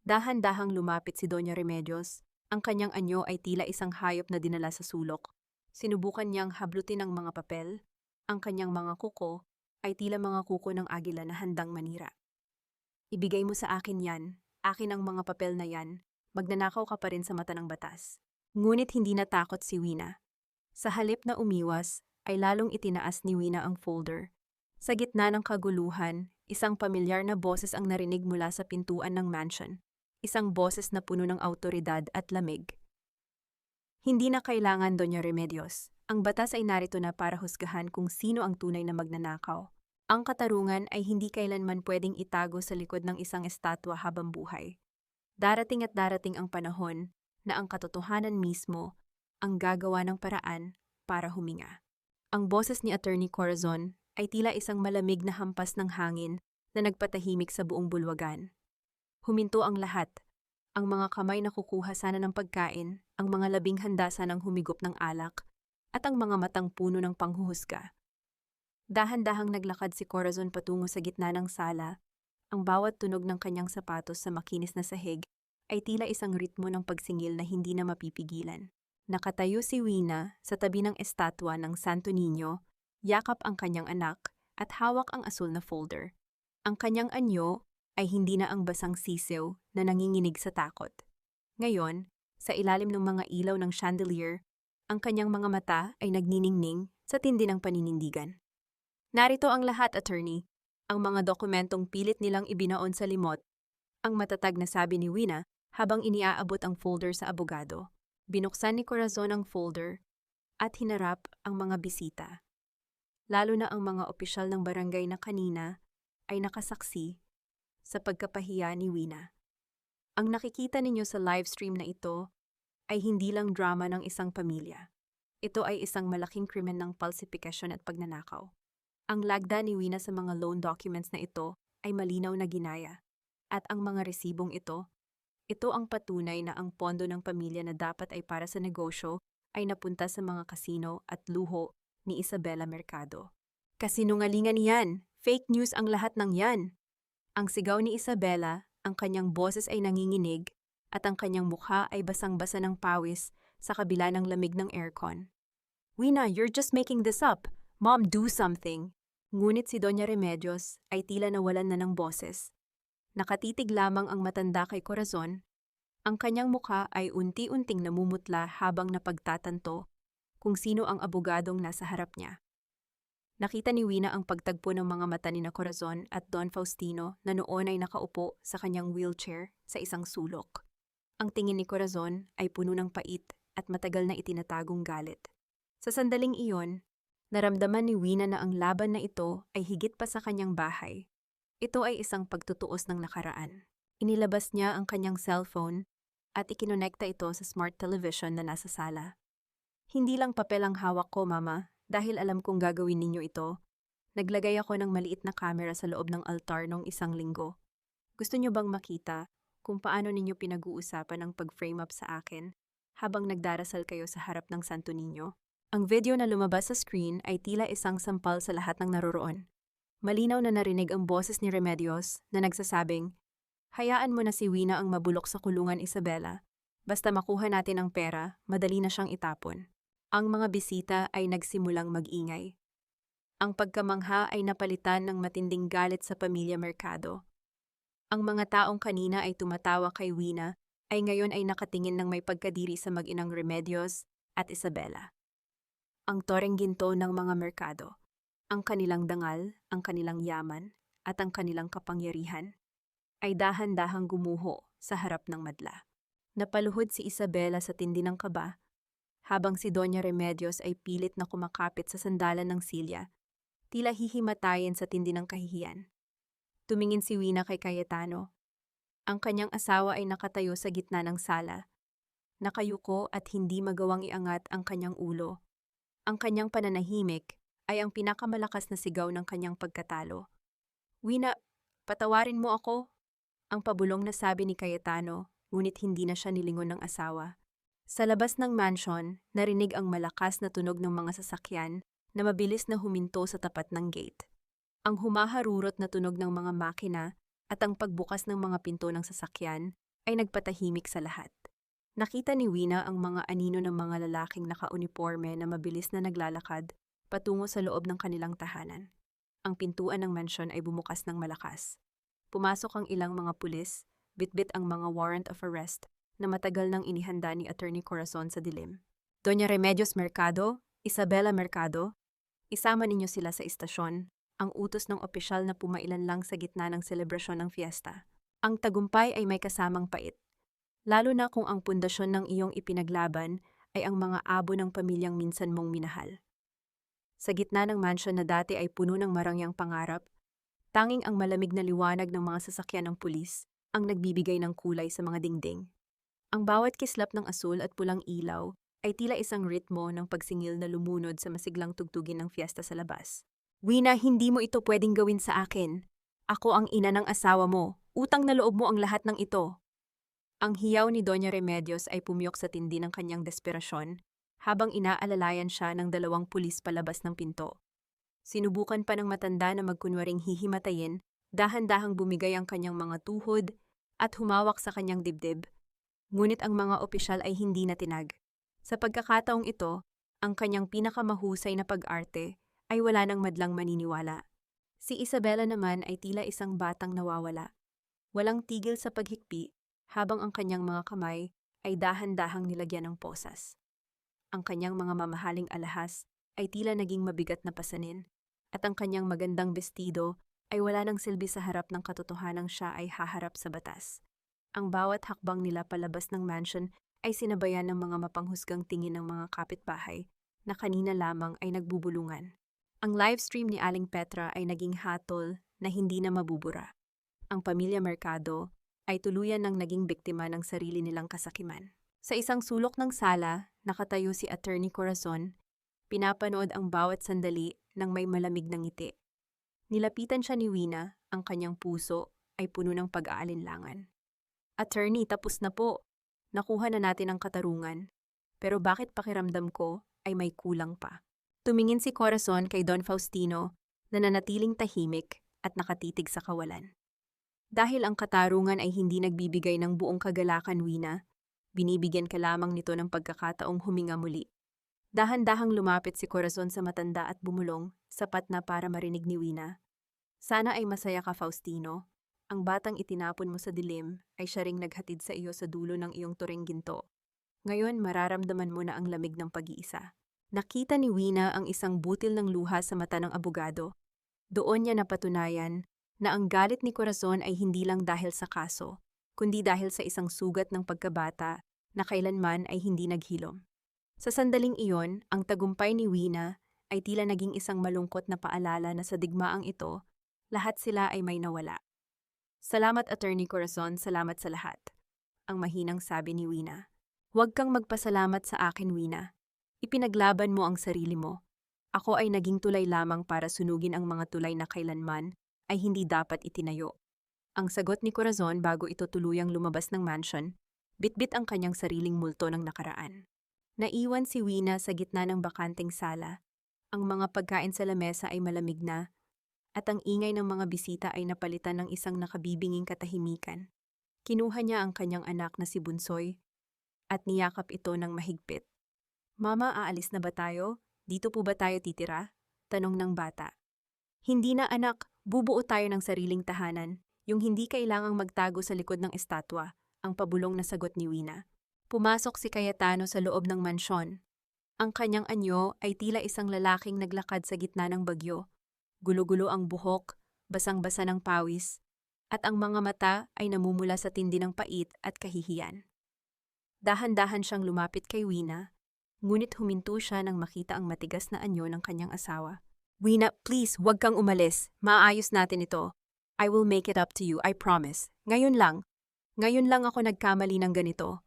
Dahan-dahang lumapit si Doña Remedios. Ang kanyang anyo ay tila isang hayop na dinala sa sulok. Sinubukan niyang hablutin ang mga papel. Ang kanyang mga kuko ay tila mga kuko ng agila na handang manira. Ibigay mo sa akin yan. Akin ang mga papel na yan. Magnanakaw ka pa rin sa mata ng batas. Ngunit hindi natakot si Wina. Sa halip na umiwas, ay lalong itinaas ni Wina ang folder. Sa gitna ng kaguluhan, isang pamilyar na boses ang narinig mula sa pintuan ng mansion. Isang boses na puno ng awtoridad at lamig. Hindi na kailangan, Doña Remedios. Ang batas ay narito na para husgahan kung sino ang tunay na magnanakaw. Ang katarungan ay hindi kailanman pwedeng itago sa likod ng isang estatwa habang buhay. Darating at darating ang panahon na ang katotohanan mismo ang gagawa ng paraan para huminga. Ang boses ni Attorney Corazon ay tila isang malamig na hampas ng hangin na nagpatahimik sa buong bulwagan. Huminto ang lahat. Ang mga kamay na kukuha sana ng pagkain, ang mga labing handa sanang humigop ng alak, at ang mga matang puno ng panghuhusga. Dahan-dahang naglakad si Corazon patungo sa gitna ng sala. Ang bawat tunog ng kanyang sapatos sa makinis na sahig ay tila isang ritmo ng pagsingil na hindi na mapipigilan. Nakatayo si Wina sa tabi ng estatwa ng Santo Niño, yakap ang kanyang anak at hawak ang asul na folder. Ang kanyang anyo ay hindi na ang basang sisiw na nanginginig sa takot. Ngayon, sa ilalim ng mga ilaw ng chandelier, ang kanyang mga mata ay nagniningning sa tindi ng paninindigan. Narito ang lahat, attorney. Ang mga dokumentong pilit nilang ibinaon sa limot. Ang matatag na sabi ni Wina habang iniaabot ang folder sa abogado. Binuksan ni Corazon ang folder at hinarap ang mga bisita. Lalo na ang mga opisyal ng barangay na kanina ay nakasaksi sa pagkapahiya ni Wina. Ang nakikita ninyo sa livestream na ito ay hindi lang drama ng isang pamilya. Ito ay isang malaking krimen ng falsifikasyon at pagnanakaw. Ang lagda ni Wina sa mga loan documents na ito ay malinaw na ginaya. At ang mga resibong ito ang patunay na ang pondo ng pamilya na dapat ay para sa negosyo ay napunta sa mga kasino at luho ni Isabela Mercado. Kasinungalingan yan! Fake news ang lahat ng yan! Ang sigaw ni Isabela, ang kanyang boses ay nanginginig, at ang kanyang mukha ay basang-basa ng pawis sa kabila ng lamig ng aircon. Wina, you're just making this up. Mom, do something. Ngunit si Doña Remedios ay tila nawalan na ng boses. Nakatitig lamang ang matanda kay Corazon. Ang kanyang mukha ay unti-unting namumutla habang napagtatanto kung sino ang abogadong nasa harap niya. Nakita ni Wina ang pagtagpo ng mga mata ni Corazon at Don Faustino na noon ay nakaupo sa kanyang wheelchair sa isang sulok. Ang tingin ni Corazon ay puno ng pait at matagal na itinatagong galit. Sa sandaling iyon, naramdaman ni Wina na ang laban na ito ay higit pa sa kanyang bahay. Ito ay isang pagtutuos ng nakaraan. Inilabas niya ang kanyang cellphone at ikinonekta ito sa smart television na nasa sala. Hindi lang papel ang hawak ko, Mama, dahil alam kong gagawin ninyo ito. Naglagay ako ng maliit na camera sa loob ng altar noong 1 linggo. Gusto niyo bang makita kung paano ninyo pinag-uusapan ang pag-frame up sa akin habang nagdarasal kayo sa harap ng Santo Niño? Ang video na lumabas sa screen ay tila isang sampal sa lahat ng naroroon. Malinaw na narinig ang boses ni Remedios na nagsasabing, "Hayaan mo na si Wina ang mabulok sa kulungan, Isabela. Basta makuha natin ang pera, madali na siyang itapon." Ang mga bisita ay nagsimulang mag-ingay. Ang pagkamangha ay napalitan ng matinding galit sa pamilya Mercado. Ang mga taong kanina ay tumatawa kay Wina ay ngayon ay nakatingin ng may pagkadiri sa mag-inang Remedios at Isabela. Ang toreng ginto ng mga Mercado, ang kanilang dangal, ang kanilang yaman, at ang kanilang kapangyarihan, ay dahan-dahang gumuho sa harap ng madla. Napaluhod si Isabela sa tindi ng kaba, habang si Doña Remedios ay pilit na kumakapit sa sandalan ng silya, tila hihimatayin sa tindi ng kahihiyan. Tumingin si Wina kay Cayetano. Ang kanyang asawa ay nakatayo sa gitna ng sala, nakayuko at hindi magawang iangat ang kanyang ulo. Ang kanyang pananahimik ay ang pinakamalakas na sigaw ng kanyang pagkatalo. "Wina, patawarin mo ako," ang pabulong na sabi ni Cayetano, ngunit hindi na siya nilingon ng asawa. Sa labas ng mansion, narinig ang malakas na tunog ng mga sasakyan na mabilis na huminto sa tapat ng gate. Ang humaharurot na tunog ng mga makina at ang pagbukas ng mga pinto ng sasakyan ay nagpatahimik sa lahat. Nakita ni Wina ang mga anino ng mga lalaking nakauniporme na mabilis na naglalakad patungo sa loob ng kanilang tahanan. Ang pintuan ng mansion ay bumukas ng malakas. Pumasok ang ilang mga pulis, bitbit ang mga warrant of arrest na matagal nang inihanda ni Attorney Corazon sa dilim. "Doña Remedios Mercado, Isabela Mercado, isama ninyo sila sa istasyon," ang utos ng opisyal na pumailan lang sa gitna ng selebrasyon ng fiesta. Ang tagumpay ay may kasamang pait, lalo na kung ang pundasyon ng iyong ipinaglaban ay ang mga abo ng pamilyang minsan mong minahal. Sa gitna ng mansion na dati ay puno ng marangyang pangarap, tanging ang malamig na liwanag ng mga sasakyan ng pulis ang nagbibigay ng kulay sa mga dingding. Ang bawat kislap ng asul at pulang ilaw ay tila isang ritmo ng pagsingil na lumunod sa masiglang tugtugin ng fiesta sa labas. "Wina, hindi mo ito pwedeng gawin sa akin. Ako ang ina ng asawa mo. Utang na loob mo ang lahat ng ito." Ang hiyaw ni Doña Remedios ay pumiyok sa tindi ng kanyang desperasyon habang inaalalayan siya ng 2 pulis palabas ng pinto. Sinubukan pa ng matanda na magkunwaring hihimatayin, dahan-dahang bumigay ang kanyang mga tuhod at humawak sa kanyang dibdib. Ngunit ang mga opisyal ay hindi natinag. Sa pagkakataong ito, ang kanyang pinakamahusay na pag-arte ay wala nang madlang maniniwala. Si Isabela naman ay tila isang batang nawawala. Walang tigil sa paghikpi habang ang kanyang mga kamay ay dahan-dahang nilagyan ng posas. Ang kanyang mga mamahaling alahas ay tila naging mabigat na pasanin, at ang kanyang magandang bestido ay wala nang silbi sa harap ng katotohanang siya ay haharap sa batas. Ang bawat hakbang nila palabas ng mansion ay sinabayan ng mga mapanghusgang tingin ng mga kapitbahay na kanina lamang ay nagbubulungan. Ang livestream ni Aling Petra ay naging hatol na hindi na mabubura. Ang pamilya Mercado ay tuluyan ng naging biktima ng sarili nilang kasakiman. Sa isang sulok ng sala, nakatayo si Attorney Corazon, pinapanood ang bawat sandali ng may malamig na ngiti. Nilapitan siya ni Wina, ang kanyang puso ay puno ng pag-aalinlangan. Attorney, tapos na po. Nakuha na natin ang katarungan. Pero bakit pakiramdam ko ay may kulang pa? Tumingin si Corazon kay Don Faustino na nanatiling tahimik at nakatitig sa kawalan. Dahil ang katarungan ay hindi nagbibigay ng buong kagalakan, Wina, binibigyan ka lamang nito ng pagkakataong huminga muli. Dahan-dahang lumapit si Corazon sa matanda at bumulong, sapat na para marinig ni Wina. Sana ay masaya ka, Faustino. Ang batang itinapon mo sa dilim ay siya ring naghatid sa iyo sa dulo ng iyong turing ginto. Ngayon mararamdaman mo na ang lamig ng pag-iisa. Nakita ni Wina ang isang butil ng luha sa mata ng abogado. Doon niya napatunayan na ang galit ni Corazon ay hindi lang dahil sa kaso, kundi dahil sa isang sugat ng pagkabata na kailanman ay hindi naghilom. Sa sandaling iyon, ang tagumpay ni Wina ay tila naging isang malungkot na paalala na sa digmaang ito, lahat sila ay may nawala. Salamat, Attorney Corazon, salamat sa lahat. Ang mahinang sabi ni Wina. Huwag kang magpasalamat sa akin, Wina. Ipinaglaban mo ang sarili mo. Ako ay naging tulay lamang para sunugin ang mga tulay na kailanman ay hindi dapat itinayo. Ang sagot ni Corazon bago ito tuluyang lumabas ng mansion, bitbit ang kanyang sariling multo ng nakaraan. Naiwan si Wina sa gitna ng bakanting sala. Ang mga pagkain sa lamesa ay malamig na, at ang ingay ng mga bisita ay napalitan ng isang nakabibinging katahimikan. Kinuha niya ang kanyang anak na si Bunsoy at niyakap ito ng mahigpit. Mama, aalis na ba tayo? Dito po ba tayo titira? Tanong ng bata. Hindi na anak, bubuo tayo ng sariling tahanan, yung hindi kailangang magtago sa likod ng estatwa, ang pabulong na sagot ni Wina. Pumasok si Cayetano sa loob ng mansyon. Ang kanyang anyo ay tila isang lalaking naglakad sa gitna ng bagyo. Gulo-gulo ang buhok, basang-basa ng pawis, at ang mga mata ay namumula sa tindi ng pait at kahihiyan. Dahan-dahan siyang lumapit kay Wina, ngunit huminto siya nang makita ang matigas na anyo ng kanyang asawa. Wina, please, huwag kang umalis. Maayos natin ito. I will make it up to you, I promise. Ngayon lang ako nagkamali ng ganito.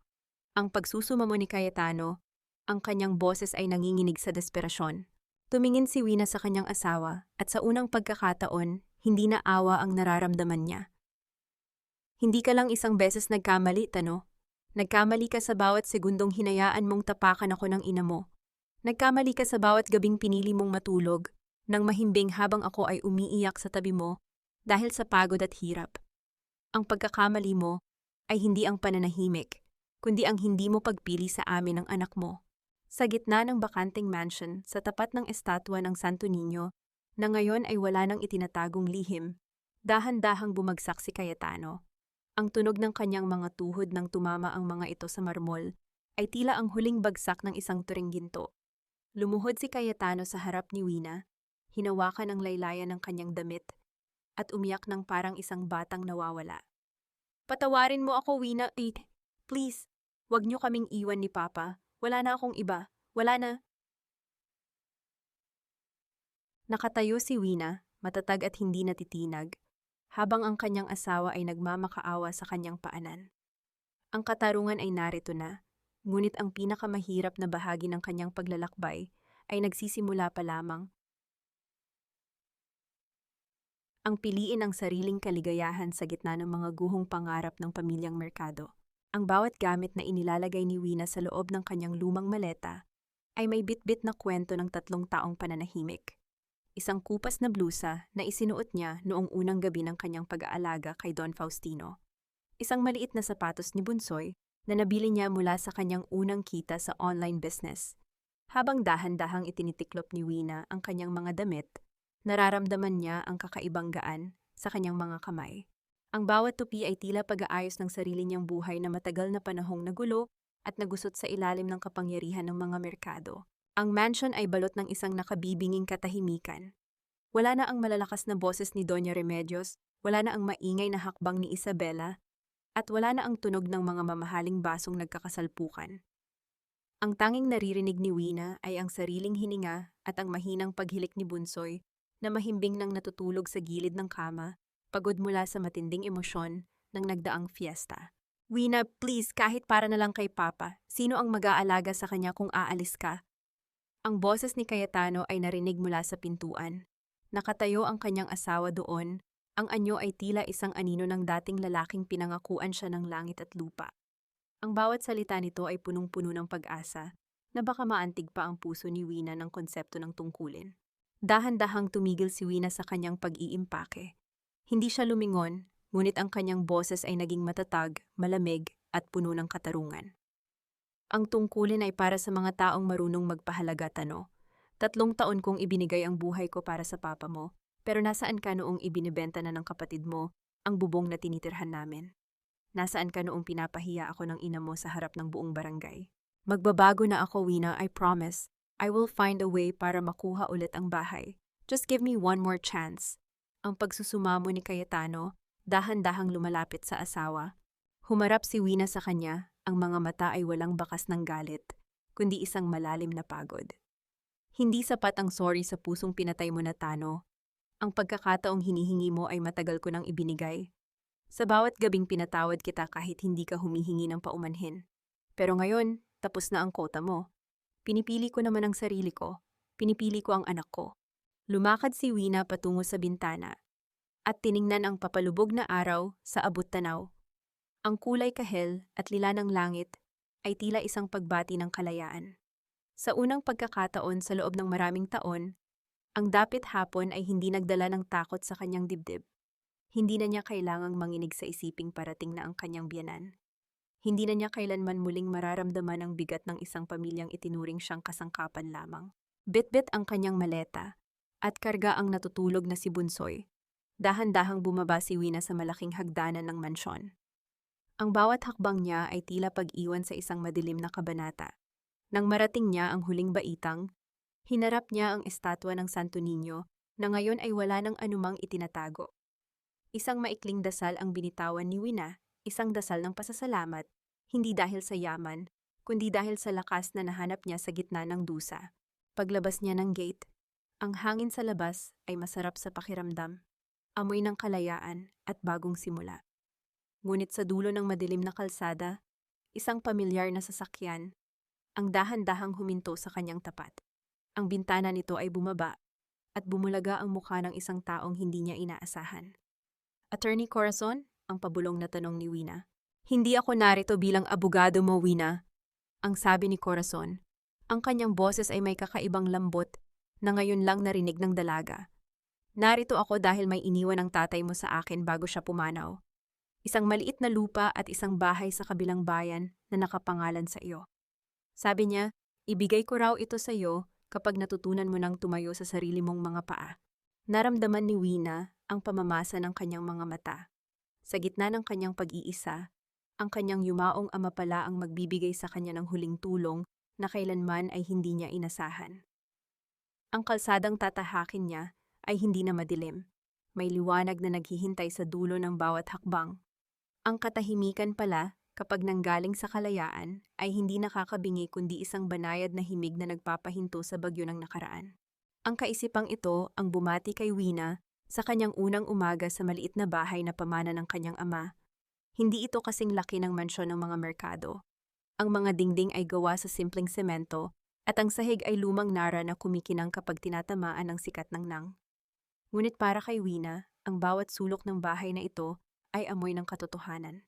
Ang pagsusumamo ni Cayetano, ang kanyang boses ay nanginginig sa desperasyon. Tumingin si Wina sa kanyang asawa at sa unang pagkakataon, hindi na awa ang nararamdaman niya. Hindi ka lang isang beses nagkamali, Tano. Nagkamali ka sa bawat segundong hinayaan mong tapakan ako ng ina mo. Nagkamali ka sa bawat gabing pinili mong matulog, nang mahimbing habang ako ay umiiyak sa tabi mo dahil sa pagod at hirap. Ang pagkakamali mo ay hindi ang pananahimik, kundi ang hindi mo pagpili sa amin ng anak mo. Sa gitna ng bakanting mansion sa tapat ng estatwa ng Santo Niño, na ngayon ay wala nang itinatagong lihim, dahan-dahang bumagsak si Cayetano. Ang tunog ng kanyang mga tuhod nang tumama ang mga ito sa marmol ay tila ang huling bagsak ng isang turing ginto. Lumuhod si Cayetano sa harap ni Wina, hinawakan ang laylayan ng kanyang damit, at umiyak ng parang isang batang nawawala. Patawarin mo ako, Wina, please, wag niyo kaming iwan ni Papa. Wala na akong iba. Wala na. Nakatayo si Wina, matatag at hindi natitinag, habang ang kanyang asawa ay nagmamakaawa sa kanyang paanan. Ang katarungan ay narito na, ngunit ang pinakamahirap na bahagi ng kanyang paglalakbay ay nagsisimula pa lamang. Ang piliin ang sariling kaligayahan sa gitna ng mga guhong pangarap ng pamilyang Mercado. Ang bawat gamit na inilalagay ni Wina sa loob ng kanyang lumang maleta ay may bitbit na kwento ng 3 taong pananahimik. Isang kupas na blusa na isinuot niya noong unang gabi ng kanyang pag-aalaga kay Don Faustino. Isang maliit na sapatos ni Bunsoy na nabili niya mula sa kanyang unang kita sa online business. Habang dahan-dahang itinitiklop ni Wina ang kanyang mga damit, nararamdaman niya ang kakaibang gaan sa kanyang mga kamay. Ang bawat tupi ay tila pag-aayos ng sarili niyang buhay na matagal na panahong nagulo at nagusot sa ilalim ng kapangyarihan ng mga Mercado. Ang mansion ay balot ng isang nakabibinging katahimikan. Wala na ang malalakas na boses ni Doña Remedios, wala na ang maingay na hakbang ni Isabela, at wala na ang tunog ng mga mamahaling basong nagkakasalpukan. Ang tanging naririnig ni Wina ay ang sariling hininga at ang mahinang paghilik ni Bunsoy na mahimbing nang natutulog sa gilid ng kama, pagod mula sa matinding emosyon ng nagdaang fiesta. Wina, please, kahit para na lang kay Papa, sino ang mag-aalaga sa kanya kung aalis ka? Ang boses ni Cayetano ay narinig mula sa pintuan. Nakatayo ang kanyang asawa doon. Ang anyo ay tila isang anino ng dating lalaking pinangakuan siya ng langit at lupa. Ang bawat salita nito ay punong-puno ng pag-asa na baka maantig pa ang puso ni Wina ng konsepto ng tungkulin. Dahan-dahang tumigil si Wina sa kanyang pag-iimpake. Hindi siya lumingon, ngunit ang kanyang boses ay naging matatag, malamig, at puno ng katarungan. Ang tungkulin ay para sa mga taong marunong magpahalaga, Tano. 3 taon kong ibinigay ang buhay ko para sa papa mo, pero nasaan ka noong ibinibenta na ng kapatid mo ang bubong na tinitirhan namin? Nasaan ka noong pinapahiya ako ng ina mo sa harap ng buong barangay? Magbabago na ako, Wina, I promise. I will find a way para makuha ulit ang bahay. Just give me one more chance. Ang pagsusumamo ni Cayetano, dahan-dahang lumalapit sa asawa. Humarap si Wina sa kanya, ang mga mata ay walang bakas ng galit, kundi isang malalim na pagod. Hindi sapat ang sorry sa pusong pinatay mo na, Tano. Ang pagkakataong hinihingi mo ay matagal ko nang ibinigay. Sa bawat gabing pinatawad kita kahit hindi ka humihingi ng paumanhin. Pero ngayon, tapos na ang kota mo. Pinipili ko naman ang sarili ko. Pinipili ko ang anak ko. Lumakad si Wina patungo sa bintana at tiningnan ang papalubog na araw sa abot-tanaw. Ang kulay kahel at lila ng langit ay tila isang pagbati ng kalayaan. Sa unang pagkakataon sa loob ng maraming taon, ang dapit hapon ay hindi nagdala ng takot sa kanyang dibdib. Hindi na niya kailangang manginig sa isiping parating na ang kanyang biyanan. Hindi na niya kailanman muling mararamdaman ang bigat ng isang pamilyang itinuring siyang kasangkapan lamang. Bit-bit ang kanyang maleta at karga ang natutulog na si Bunsoy. Dahan-dahang bumaba si Wina sa malaking hagdanan ng mansyon. Ang bawat hakbang niya ay tila pag-iwan sa isang madilim na kabanata. Nang marating niya ang huling baitang, hinarap niya ang estatwa ng Santo Niño na ngayon ay wala ng anumang itinatago. Isang maikling dasal ang binitawan ni Wina, isang dasal ng pasasalamat, hindi dahil sa yaman, kundi dahil sa lakas na nahanap niya sa gitna ng dusa. Paglabas niya ng gate, ang hangin sa labas ay masarap sa pakiramdam, amoy ng kalayaan at bagong simula. Ngunit sa dulo ng madilim na kalsada, isang pamilyar na sasakyan, ang dahan-dahang huminto sa kanyang tapat. Ang bintana nito ay bumaba at bumulaga ang mukha ng isang taong hindi niya inaasahan. Attorney Corazon? Ang pabulong na tanong ni Wina. Hindi ako narito bilang abogado mo, Wina. Ang sabi ni Corazon. Ang kanyang boses ay may kakaibang lambot na ngayon lang narinig ng dalaga. Narito ako dahil may iniwan ng tatay mo sa akin bago siya pumanaw. Isang maliit na lupa at isang bahay sa kabilang bayan na nakapangalan sa iyo. Sabi niya, ibigay ko raw ito sa iyo kapag natutunan mo nang tumayo sa sarili mong mga paa. Naramdaman ni Wina ang pamamasa ng kanyang mga mata. Sa gitna ng kanyang pag-iisa, ang kanyang yumaong ama pala ang magbibigay sa kanya ng huling tulong na kailanman ay hindi niya inasahan. Ang kalsadang tatahakin niya ay hindi na madilim. May liwanag na naghihintay sa dulo ng bawat hakbang. Ang katahimikan pala, kapag nanggaling sa kalayaan, ay hindi nakakabingi kundi isang banayad na himig na nagpapahinto sa bagyo ng nakaraan. Ang kaisipang ito ang bumati kay Wina sa kanyang unang umaga sa maliit na bahay na pamana ng kanyang ama. Hindi ito kasing laki ng mansyon ng mga merkado. Ang mga dingding ay gawa sa simpleng semento at ang sahig ay lumang nara na kumikinang kapag tinatamaan ng sikat ng nang. Ngunit para kay Wina, ang bawat sulok ng bahay na ito ay amoy ng katotohanan.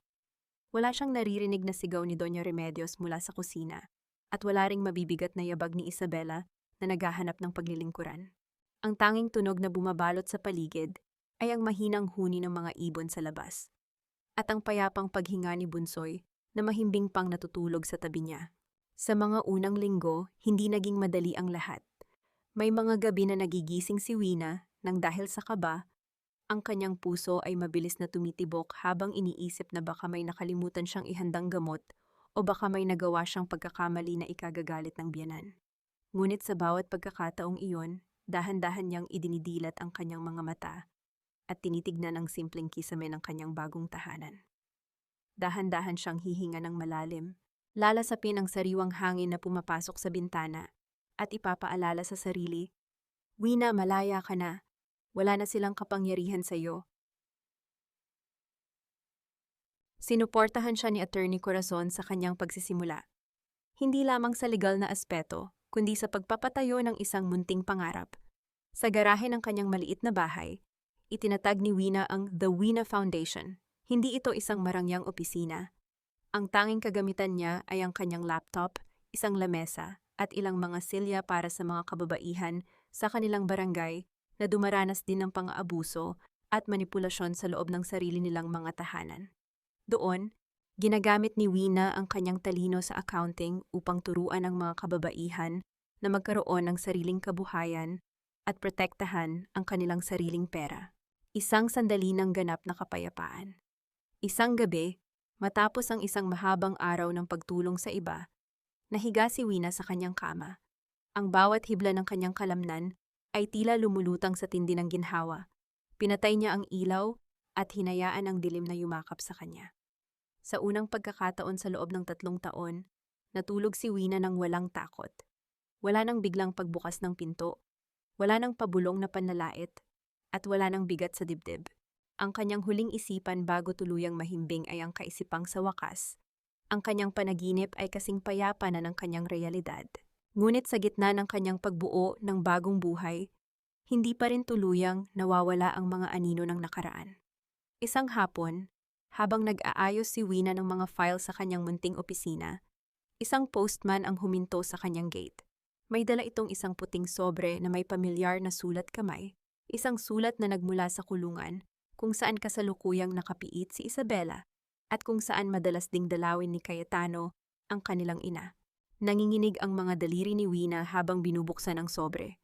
Wala siyang naririnig na sigaw ni Doña Remedios mula sa kusina at wala ring mabibigat na yabag ni Isabela na naghahanap ng paglilingkuran. Ang tanging tunog na bumabalot sa paligid ay ang mahinang huni ng mga ibon sa labas. At ang payapang paghinga ni Bunsoy na mahimbing pang natutulog sa tabi niya. Sa mga unang linggo, hindi naging madali ang lahat. May mga gabi na nagigising si Wina nang dahil sa kaba, ang kanyang puso ay mabilis na tumitibok habang iniisip na baka may nakalimutan siyang ihandang gamot o baka may nagawa siyang pagkakamali na ikagagalit ng biyanan. Ngunit sa bawat pagkakataong iyon, dahan-dahan niyang idinidilat ang kanyang mga mata at tinitignan ang simpleng kisame ng kanyang bagong tahanan. Dahan-dahan siyang hihinga ng malalim, lalasapin ang sariwang hangin na pumapasok sa bintana at ipapaalala sa sarili, Wina, malaya ka na. Wala na silang kapangyarihan sa iyo. Sinuportahan siya ni Attorney Corazon sa kanyang pagsisimula. Hindi lamang sa legal na aspeto, kundi sa pagpapatayo ng isang munting pangarap. Sa garahe ng kanyang maliit na bahay, itinatag ni Wina ang The Wina Foundation. Hindi ito isang marangyang opisina. Ang tanging kagamitan niya ay ang kanyang laptop, isang lamesa, at ilang mga silya para sa mga kababaihan sa kanilang barangay na dumaranas din ng pang-aabuso at manipulasyon sa loob ng sarili nilang mga tahanan. Doon, ginagamit ni Wina ang kanyang talino sa accounting upang turuan ang mga kababaihan na magkaroon ng sariling kabuhayan at protektahan ang kanilang sariling pera. Isang sandali ng ganap na kapayapaan. Isang gabi, matapos ang isang mahabang araw ng pagtulong sa iba, nahiga si Wina sa kanyang kama. Ang bawat hibla ng kanyang kalamnan ay tila lumulutang sa tindi ng ginhawa. Pinatay niya ang ilaw at hinayaan ang dilim na yumakap sa kanya. Sa unang pagkakataon sa loob ng 3 taon, natulog si Wina ng walang takot. Wala nang biglang pagbukas ng pinto, wala nang pabulong na panlalait, at wala nang bigat sa dibdib. Ang kanyang huling isipan bago tuluyang mahimbing ay ang kaisipang sa wakas. Ang kanyang panaginip ay kasing payapa na ng kanyang realidad. Ngunit sa gitna ng kanyang pagbuo ng bagong buhay, hindi pa rin tuluyang nawawala ang mga anino ng nakaraan. Isang hapon, habang nag-aayos si Wina ng mga file sa kanyang munting opisina, isang postman ang huminto sa kanyang gate. May dala itong isang puting sobre na may pamilyar na sulat kamay, isang sulat na nagmula sa kulungan kung saan kasalukuyang nakapiit si Isabela at kung saan madalas ding dalawin ni Cayetano ang kanilang ina. Nanginginig ang mga daliri ni Wina habang binubuksan ang sobre.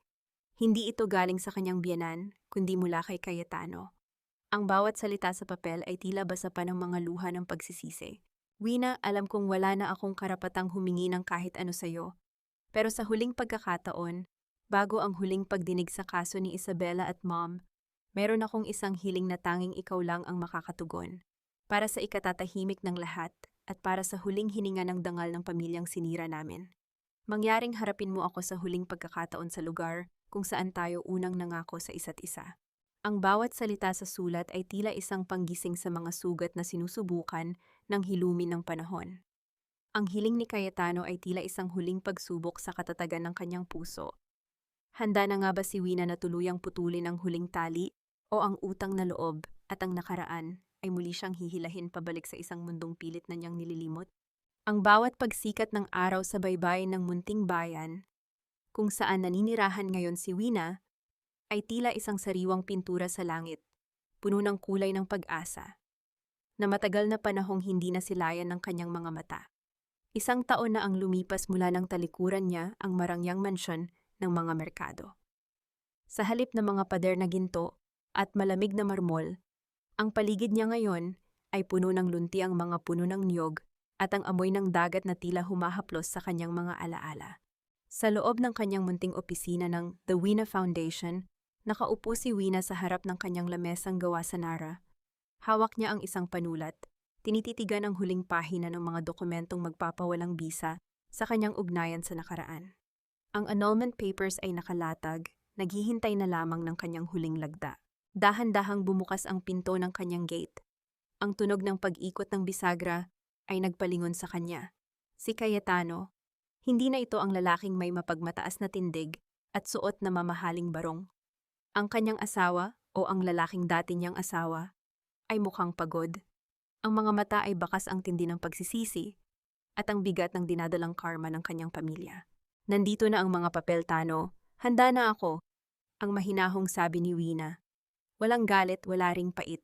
Hindi ito galing sa kanyang biyenan, kundi mula kay Cayetano. Ang bawat salita sa papel ay tila basa pa ng mga luha ng pagsisisi. Wina, alam kong wala na akong karapatang humingi ng kahit ano sa'yo. Pero sa huling pagkakataon, bago ang huling pagdinig sa kaso ni Isabela at Mom, meron akong isang hiling na tanging ikaw lang ang makakatugon. Para sa ikatatahimik ng lahat at para sa huling hininga ng dangal ng pamilyang sinira namin. Mangyaring harapin mo ako sa huling pagkakataon sa lugar kung saan tayo unang nangako sa isa't isa. Ang bawat salita sa sulat ay tila isang panggising sa mga sugat na sinusubukan ng hilumin ng panahon. Ang hiling ni Cayetano ay tila isang huling pagsubok sa katatagan ng kanyang puso. Handa na nga ba si Wina na tuluyang putulin ang huling tali o ang utang na loob at ang nakaraan ay muli siyang hihilahin pabalik sa isang mundong pilit na niyang nililimot? Ang bawat pagsikat ng araw sa baybayin ng munting bayan, kung saan naninirahan ngayon si Wina, ay tila isang sariwang pintura sa langit, puno ng kulay ng pag-asa, na matagal na panahong hindi na silayan ng kanyang mga mata. Isang taon na ang lumipas mula ng talikuran niya ang marangyang mansyon ng mga merkado. Sa halip ng mga pader na ginto at malamig na marmol, ang paligid niya ngayon ay puno ng luntiang mga puno ng niyog at ang amoy ng dagat na tila humahaplos sa kanyang mga alaala. Sa loob ng kanyang munting opisina ng The Wina Foundation, nakaupo si Wina sa harap ng kanyang lamesang gawa sa Nara. Hawak niya ang isang panulat, tinititigan ang huling pahina ng mga dokumentong magpapawalang bisa sa kanyang ugnayan sa nakaraan. Ang annulment papers ay nakalatag, naghihintay na lamang ng kanyang huling lagda. Dahan-dahang bumukas ang pinto ng kanyang gate. Ang tunog ng pag-ikot ng bisagra ay nagpalingon sa kanya. Si Cayetano, hindi na ito ang lalaking may mapagmataas na tindig at suot na mamahaling barong. Ang kanyang asawa o ang lalaking dati niyang asawa ay mukhang pagod. Ang mga mata ay bakas ang tindi ng pagsisisi at ang bigat ng dinadalang karma ng kanyang pamilya. Nandito na ang mga papel, Tano. Handa na ako. Ang mahinahong sabi ni Wina. Walang galit, wala ring pait.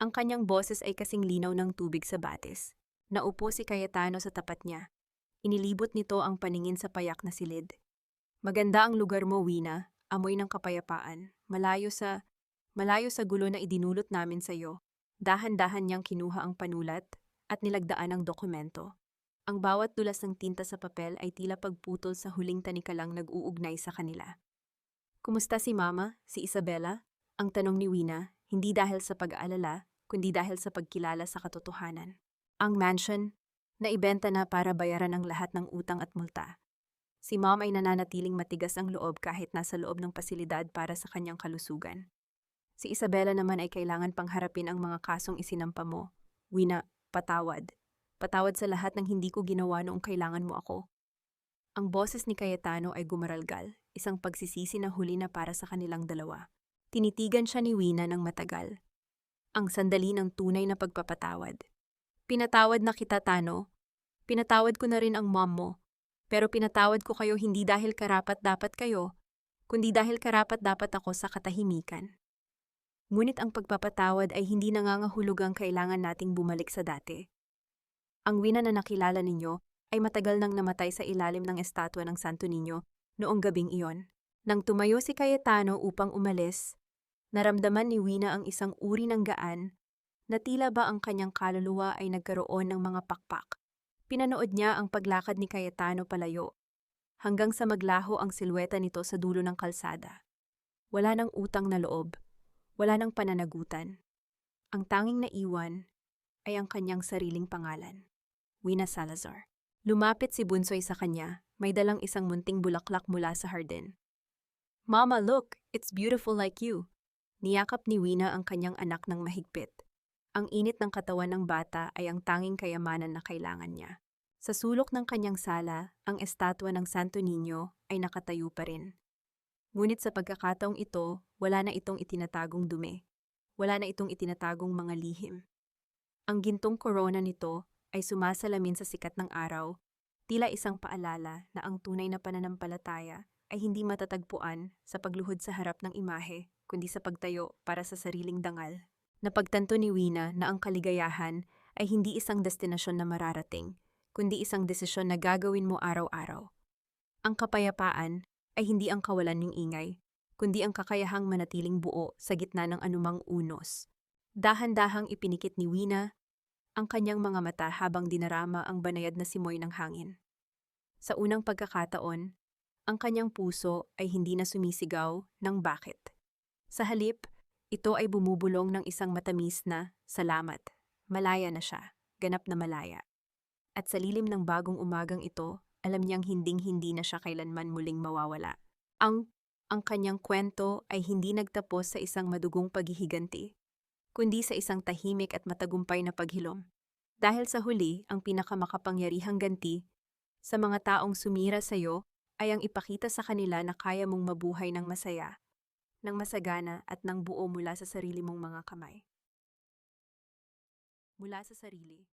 Ang kanyang boses ay kasing linaw ng tubig sa batis. Naupo si Cayetano sa tapat niya. Inilibot nito ang paningin sa payak na silid. Maganda ang lugar mo, Wina. Amoy ng kapayapaan. Malayo sa gulo na idinulot namin sa iyo. Dahan-dahan niyang kinuha ang panulat at nilagdaan ang dokumento. Ang bawat dulas ng tinta sa papel ay tila pagputol sa huling tanikalang nag-uugnay sa kanila. Kumusta si Mama, si Isabela? Ang tanong ni Wina, hindi dahil sa pag-aalala, kundi dahil sa pagkilala sa katotohanan. Ang mansion, naibenta na para bayaran ang lahat ng utang at multa. Si Mom ay nananatiling matigas ang loob kahit nasa loob ng pasilidad para sa kanyang kalusugan. Si Isabela naman ay kailangan pangharapin ang mga kasong isinampa mo. Wina, Patawad. Patawad sa lahat ng hindi ko ginawa noong kailangan mo ako. Ang boses ni Cayetano ay gumaralgal, isang pagsisisi na huli na para sa kanilang dalawa. Tinitigan siya ni Wina ng matagal. Ang sandali ng tunay na pagpapatawad. Pinatawad na kita, Tano. Pinatawad ko na rin ang mom mo. Pero pinatawad ko kayo hindi dahil karapat-dapat kayo, kundi dahil karapat-dapat ako sa katahimikan. Ngunit ang pagpapatawad ay hindi nangangahulugang kailangan nating bumalik sa dati. Ang Wina na nakilala ninyo ay matagal nang namatay sa ilalim ng estatwa ng Santo Niño noong gabing iyon. Nang tumayo si Cayetano upang umalis, naramdaman ni Wina ang isang uri ng gaan na tila ba ang kanyang kaluluwa ay nagkaroon ng mga pakpak. Pinanood niya ang paglakad ni Cayetano palayo, hanggang sa maglaho ang silweta nito sa dulo ng kalsada. Wala nang utang na loob, wala nang pananagutan. Ang tanging naiwan ay ang kanyang sariling pangalan, Wina Salazar. Lumapit si Bunsoy sa kanya, may dalang isang munting bulaklak mula sa hardin. "Mama, look, it's beautiful like you." Niyakap ni Wina ang kanyang anak ng mahigpit. Ang init ng katawan ng bata ay ang tanging kayamanan na kailangan niya. Sa sulok ng kanyang sala, ang estatwa ng Santo Niño ay nakatayo pa rin. Ngunit sa pagkakataong ito, wala na itong itinatagong dumi. Wala na itong itinatagong mga lihim. Ang gintong korona nito ay sumasalamin sa sikat ng araw, tila isang paalala na ang tunay na pananampalataya ay hindi matatagpuan sa pagluhod sa harap ng imahe, kundi sa pagtayo para sa sariling dangal. Napagtanto ni Wina na ang kaligayahan ay hindi isang destinasyon na mararating, kundi isang desisyon na gagawin mo araw-araw. Ang kapayapaan ay hindi ang kawalan ng ingay, kundi ang kakayahang manatiling buo sa gitna ng anumang unos. Dahan-dahang ipinikit ni Wina ang kanyang mga mata habang dinarama ang banayad na simoy ng hangin. Sa unang pagkakataon, ang kanyang puso ay hindi na sumisigaw ng bakit. Sa halip, ito ay bumubulong ng isang matamis na salamat. Malaya na siya, ganap na malaya. At sa lilim ng bagong umagang ito, alam niyang hinding-hindi na siya kailanman muling mawawala. Ang kanyang kwento ay hindi nagtapos sa isang madugong paghihiganti, kundi sa isang tahimik at matagumpay na paghilom. Dahil sa huli, ang pinakamakapangyarihang ganti sa mga taong sumira sa iyo ay ang ipakita sa kanila na kaya mong mabuhay ng masaya, ng masagana at ng buo mula sa sarili mong mga kamay. Mula sa sarili.